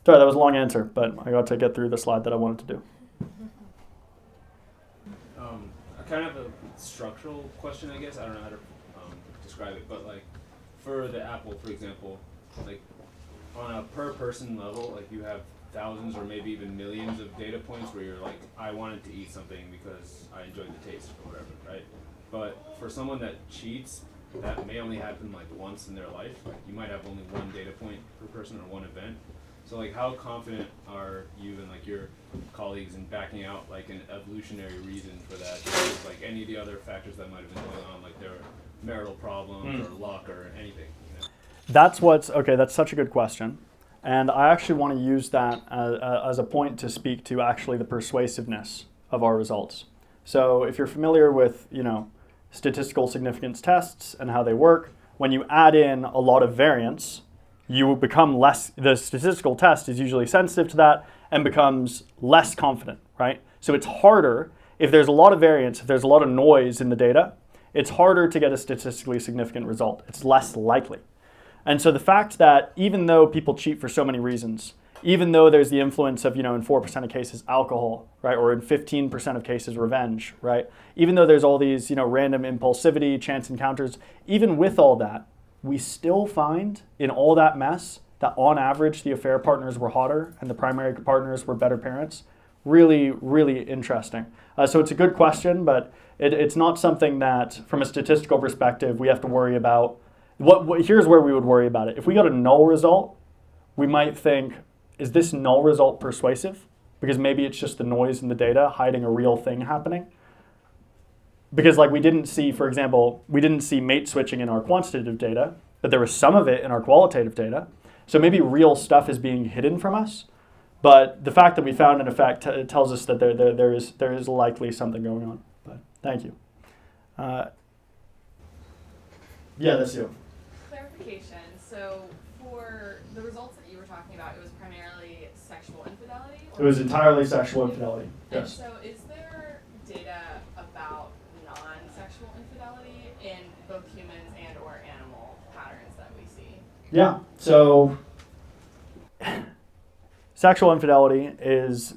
Sorry, that was a long answer, but I got to get through the slide that I wanted to do. I kind of have a structural question, I guess. I don't know how to describe it, but like for the Apple, for example, like on a per person level, like you have thousands or maybe even millions of data points where you're like, I wanted to eat something because I enjoyed the taste or whatever, right? But for someone that cheats, that may only happen like once in their life. Like you might have only one data point per person or one event. So like how confident are you and like your colleagues in backing out like an evolutionary reason for that versus like any of the other factors that might have been going on, like their marital problems or luck or anything, you know? That's such a good question. And I actually want to use that as a point to speak to actually the persuasiveness of our results. So if you're familiar with, statistical significance tests and how they work, when you add in a lot of variance, you become the statistical test is usually sensitive to that and becomes less confident, right? So it's harder, if there's a lot of variance, if there's a lot of noise in the data, it's harder to get a statistically significant result. It's less likely. And so the fact that even though people cheat for so many reasons, even though there's the influence of, in 4% of cases, alcohol, right? Or in 15% of cases, revenge, right? Even though there's all these, random impulsivity, chance encounters, even with all that, we still find in all that mess that on average, the affair partners were hotter and the primary partners were better parents. Really, really interesting. So it's a good question, but it's not something that, from a statistical perspective, we have to worry about. Here's where we would worry about it. If we got a null result, we might think, is this null result persuasive? Because maybe it's just the noise in the data hiding a real thing happening. Because we didn't see, for example, mate switching in our quantitative data, but there was some of it in our qualitative data. So maybe real stuff is being hidden from us. But the fact that we found an effect tells us that there is likely something going on. But thank you. Yeah, that's you. Clarification. So for the results that you were talking about, it was primarily sexual infidelity? It was entirely sexual infidelity. And Yes. so is there data about non-sexual infidelity in both humans and or animal patterns that we see? Yeah. So sexual infidelity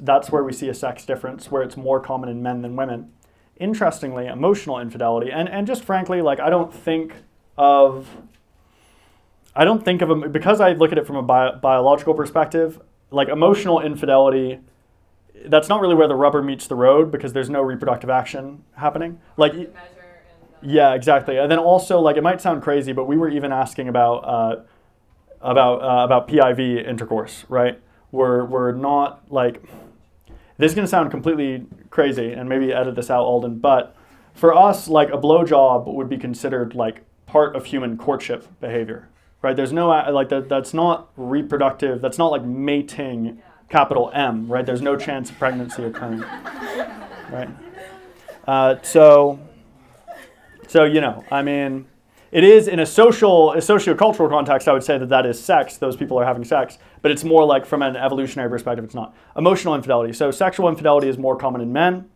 that's where we see a sex difference, where it's more common in men than women. Interestingly, emotional infidelity, and just frankly, like I don't think of them because I look at it from a biological perspective. Like emotional infidelity, that's not really where the rubber meets the road because there's no reproductive action happening. Like, Measure and yeah, exactly. And then also, like, it might sound crazy, but we were even asking about PIV intercourse, right? We're not like, this is gonna sound completely crazy, and maybe edit this out, Alden. But for us, like a blowjob would be considered like part of human courtship behavior, right? There's no like that's not reproductive. That's not like mating, capital M, right? There's no chance of pregnancy occurring, right? So I mean, it is in a socio-cultural context. I would say that is sex. Those people are having sex, but it's more like from an evolutionary perspective. It's not emotional infidelity. So sexual infidelity is more common in men.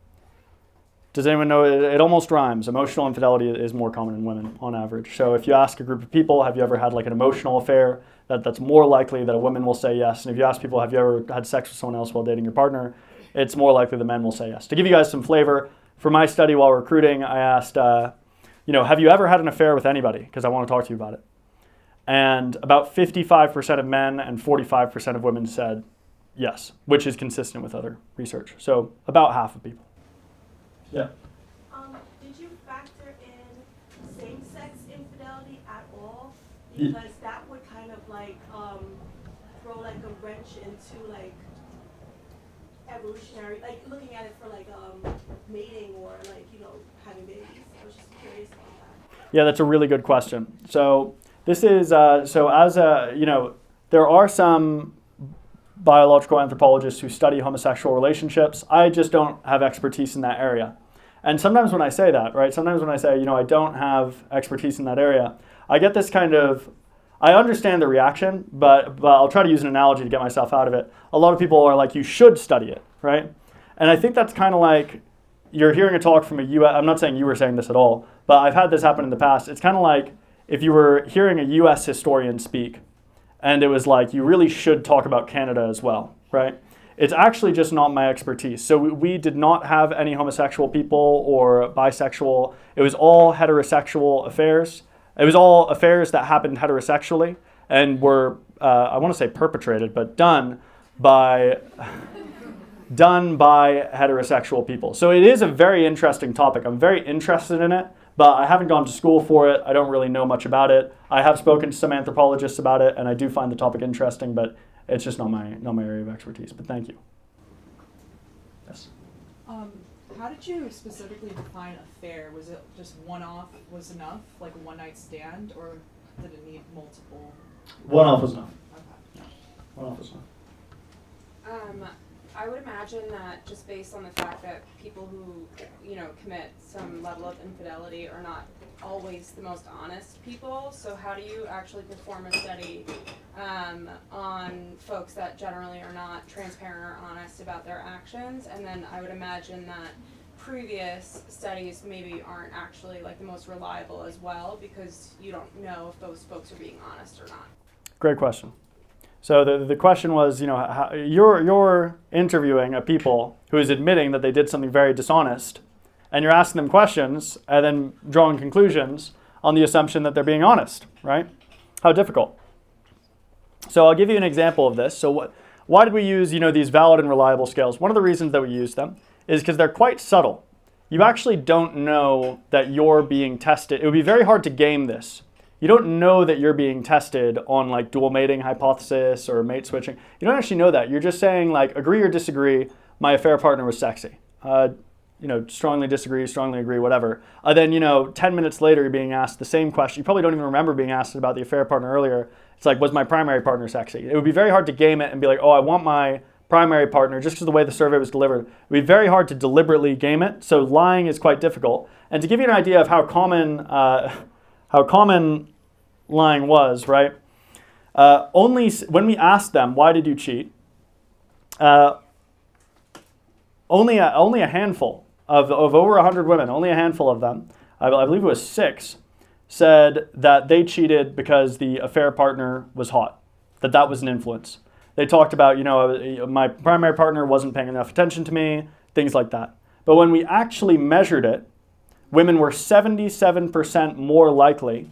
Does anyone know? It almost rhymes. Emotional infidelity is more common in women on average. So if you ask a group of people, have you ever had like an emotional affair? That's more likely that a woman will say yes. And if you ask people, have you ever had sex with someone else while dating your partner? It's more likely the men will say yes. To give you guys some flavor, for my study while recruiting, I asked, have you ever had an affair with anybody? Because I want to talk to you about it. And about 55% of men and 45% of women said yes, which is consistent with other research. So about half of people. Yeah. Did you factor in same-sex infidelity at all? Because that would kind of like throw like a wrench into like evolutionary, like looking at it for like mating or like having babies. I was just curious about that. Yeah, that's a really good question. So this is there are some biological anthropologists who study homosexual relationships. I just don't have expertise in that area. And sometimes when I say that, right, sometimes when I say, I don't have expertise in that area, I get this kind of, I understand the reaction, but I'll try to use an analogy to get myself out of it. A lot of people are like, you should study it, right? And I think that's kind of like, you're hearing a talk from I'm not saying you were saying this at all, but I've had this happen in the past. It's kind of like if you were hearing a US historian speak, and it was like, you really should talk about Canada as well, right? It's actually just not my expertise. So we did not have any homosexual people or bisexual. It was all heterosexual affairs. It was all affairs that happened heterosexually and were, I want to say perpetrated, but done by heterosexual people. So it is a very interesting topic. I'm very interested in it, but I haven't gone to school for it. I don't really know much about it. I have spoken to some anthropologists about it, and I do find the topic interesting, but it's just not my area of expertise. But thank you. Yes. How did you specifically define affair? Was it just one-off was enough, like a one-night stand, or did it need multiple? One-off was enough. Okay. One-off was enough. I would imagine that just based on the fact that people who, commit some level of infidelity are not always the most honest people. So how do you actually perform a study on folks that generally are not transparent or honest about their actions? And then I would imagine that previous studies maybe aren't actually like the most reliable as well, because you don't know if those folks are being honest or not. Great question. So the question was, how, you're interviewing a people who is admitting that they did something very dishonest, and you're asking them questions and then drawing conclusions on the assumption that they're being honest, right? How difficult. So I'll give you an example of this. So why did we use, these valid and reliable scales? One of the reasons that we use them is because they're quite subtle. You actually don't know that you're being tested. It would be very hard to game this. You don't know that you're being tested on like dual mating hypothesis or mate switching. You don't actually know that. You're just saying like, agree or disagree, my affair partner was sexy. Strongly disagree, strongly agree, whatever. Then, 10 minutes later, you're being asked the same question. You probably don't even remember being asked about the affair partner earlier. It's like, was my primary partner sexy? It would be very hard to game it and be like, oh, I want my primary partner, just because of the way the survey was delivered. It would be very hard to deliberately game it. So lying is quite difficult. And to give you an idea of how common lying was, right? When we asked them, why did you cheat? Only a handful of over 100 women, only a handful of them, I believe it was 6, said that they cheated because the affair partner was hot, that was an influence. They talked about, my primary partner wasn't paying enough attention to me, things like that. But when we actually measured it, women were 77% more likely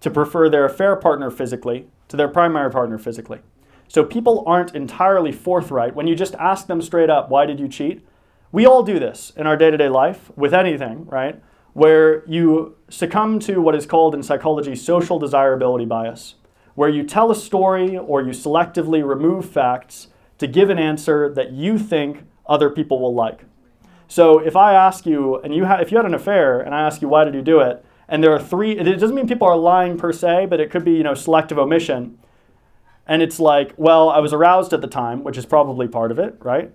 to prefer their affair partner physically to their primary partner physically. So people aren't entirely forthright. When you just ask them straight up, why did you cheat? We all do this in our day-to-day life with anything, right? Where you succumb to what is called in psychology social desirability bias, where you tell a story or you selectively remove facts to give an answer that you think other people will like. So if I ask you, and if you had an affair, and I ask you, why did you do it? And there are 3, it doesn't mean people are lying per se, but it could be, selective omission. And it's like, well, I was aroused at the time, which is probably part of it, right?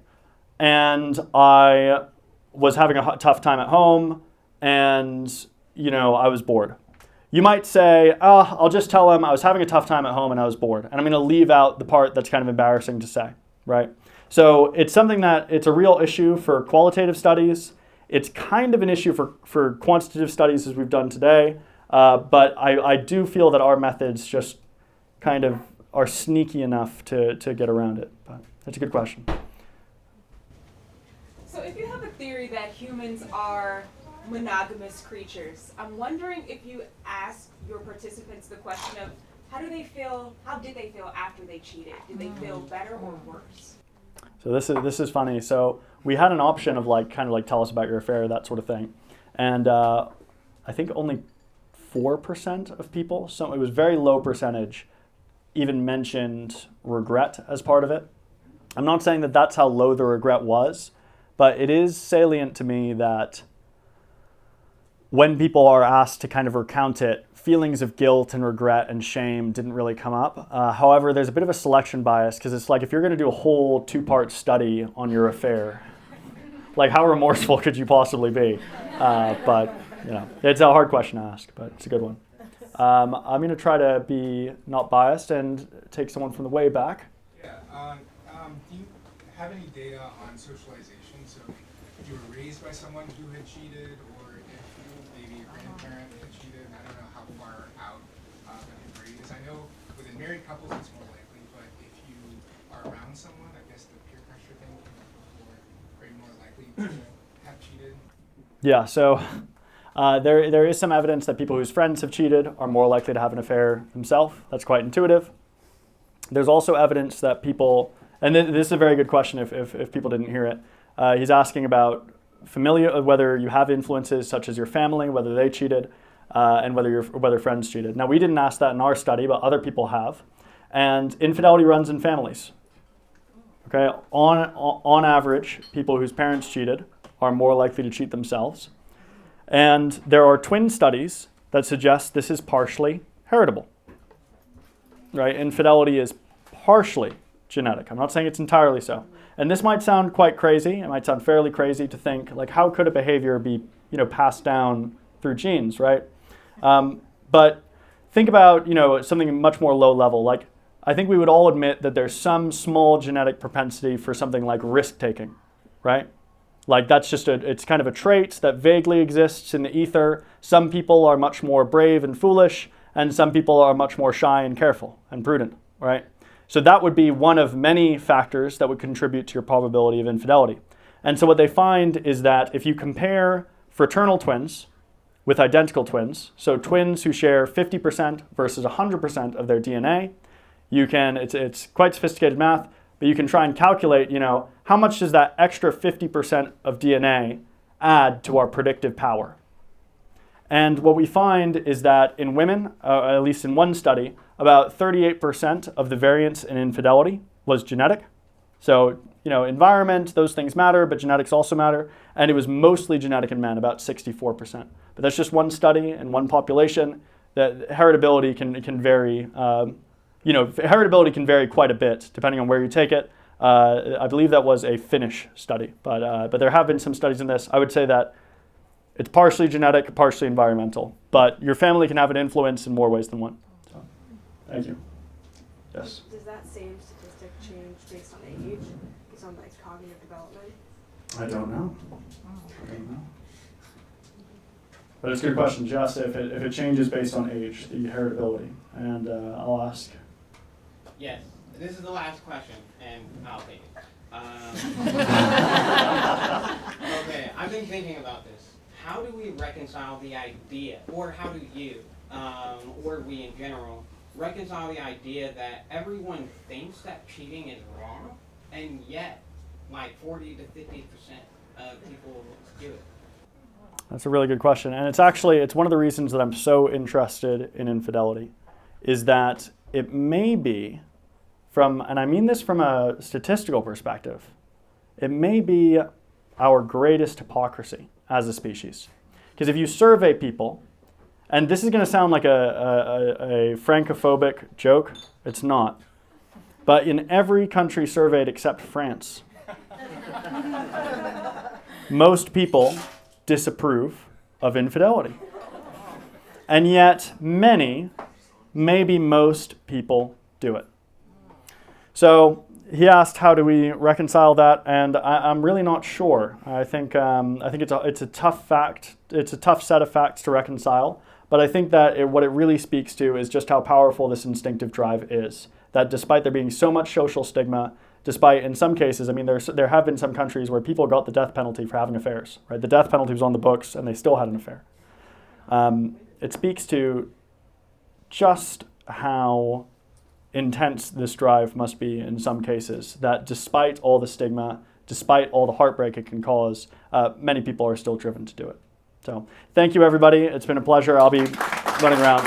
And I was having a tough time at home, and, I was bored. You might say, I'll just tell him I was having a tough time at home and I was bored. And I'm going to leave out the part that's kind of embarrassing to say, right? So it's something it's a real issue for qualitative studies. It's kind of an issue for quantitative studies as we've done today. But I do feel that our methods just kind of are sneaky enough to get around it. But that's a good question. So if you have a theory that humans are monogamous creatures, I'm wondering if you ask your participants the question of how did they feel after they cheated? Did they feel better or worse? So this is funny. So we had an option of tell us about your affair, that sort of thing. And I think only 4% of people, so it was very low percentage, even mentioned regret as part of it. I'm not saying that that's how low the regret was, but it is salient to me that when people are asked to kind of recount it, feelings of guilt and regret and shame didn't really come up. However, there's a bit of a selection bias because it's like if you're going to do a whole 2-part study on your affair, like how remorseful could you possibly be? But it's a hard question to ask, but it's a good one. I'm going to try to be not biased and take someone from the way back. Yeah. Do you have any data on socialization? So if you were raised by someone who had cheated, or if maybe your grandparent had cheated, I don't know how far out the degree is. I know within married couples it's more likely, but if you are around someone, I guess the peer pressure thing, are you more likely to have cheated? Yeah, so there is some evidence that people whose friends have cheated are more likely to have an affair themselves. That's quite intuitive. There's also evidence that people, and this is a very good question if people didn't hear it. He's asking about whether you have influences such as your family, whether they cheated, and whether friends cheated. Now, we didn't ask that in our study, but other people have. And infidelity runs in families. Okay, on average, people whose parents cheated are more likely to cheat themselves. And there are twin studies that suggest this is partially heritable. Right? Infidelity is partially genetic. I'm not saying it's entirely so. And this might sound quite crazy. It might sound fairly crazy to think, like, how could a behavior be, passed down through genes, right? But think about, something much more low level. Like, I think we would all admit that there's some small genetic propensity for something like risk-taking, right? Like, that's just it's kind of a trait that vaguely exists in the ether. Some people are much more brave and foolish, and some people are much more shy and careful and prudent, right? So that would be one of many factors that would contribute to your probability of infidelity. And so what they find is that if you compare fraternal twins with identical twins, so twins who share 50% versus 100% of their DNA, it's quite sophisticated math, but you can try and calculate, how much does that extra 50% of DNA add to our predictive power? And what we find is that in women, at least in one study, about 38% of the variance in infidelity was genetic. So, environment, those things matter, but genetics also matter. And it was mostly genetic in men, about 64%. But that's just one study and one population. That heritability can vary. Heritability can vary quite a bit depending on where you take it. I believe that was a Finnish study, but there have been some studies in this. I would say that it's partially genetic, partially environmental, but your family can have an influence in more ways than one. So, thank you. Yes. Does that same statistic change based on age, based on like cognitive development? I don't know. But it's a good question, Jess, if it changes based on age, the heritability. And I'll ask. Yes, this is the last question, and I'll take it. Okay, I've been thinking about this. How do we reconcile the idea, or how do you, or we in general, reconcile the idea that everyone thinks that cheating is wrong, and yet, like 40 to 50% of people do it? That's a really good question. And it's one of the reasons that I'm so interested in infidelity, is that it may be and I mean this from a statistical perspective, it may be our greatest hypocrisy as a species. Because if you survey people, and this is going to sound like a francophobic joke, it's not. But in every country surveyed except France, most people disapprove of infidelity. And yet many, maybe most people do it. So he asked, how do we reconcile that? And I'm really not sure. I think it's a tough fact. It's a tough set of facts to reconcile. But I think that what it really speaks to is just how powerful this instinctive drive is. That despite there being so much social stigma, despite in some cases, I mean, there have been some countries where people got the death penalty for having affairs. Right? The death penalty was on the books, and they still had an affair. It speaks to just how intense this drive must be in some cases, that despite all the stigma, despite all the heartbreak it can cause, many people are still driven to do it. So thank you, everybody. It's been a pleasure. I'll be running around.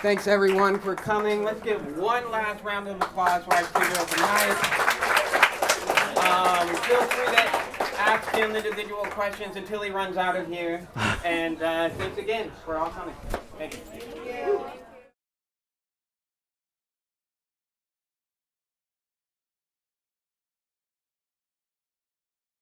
Thanks everyone for coming. Let's give one last round of applause for our speaker tonight. Feel free to ask him individual questions until he runs out of here. And thanks again for all coming. Thank you.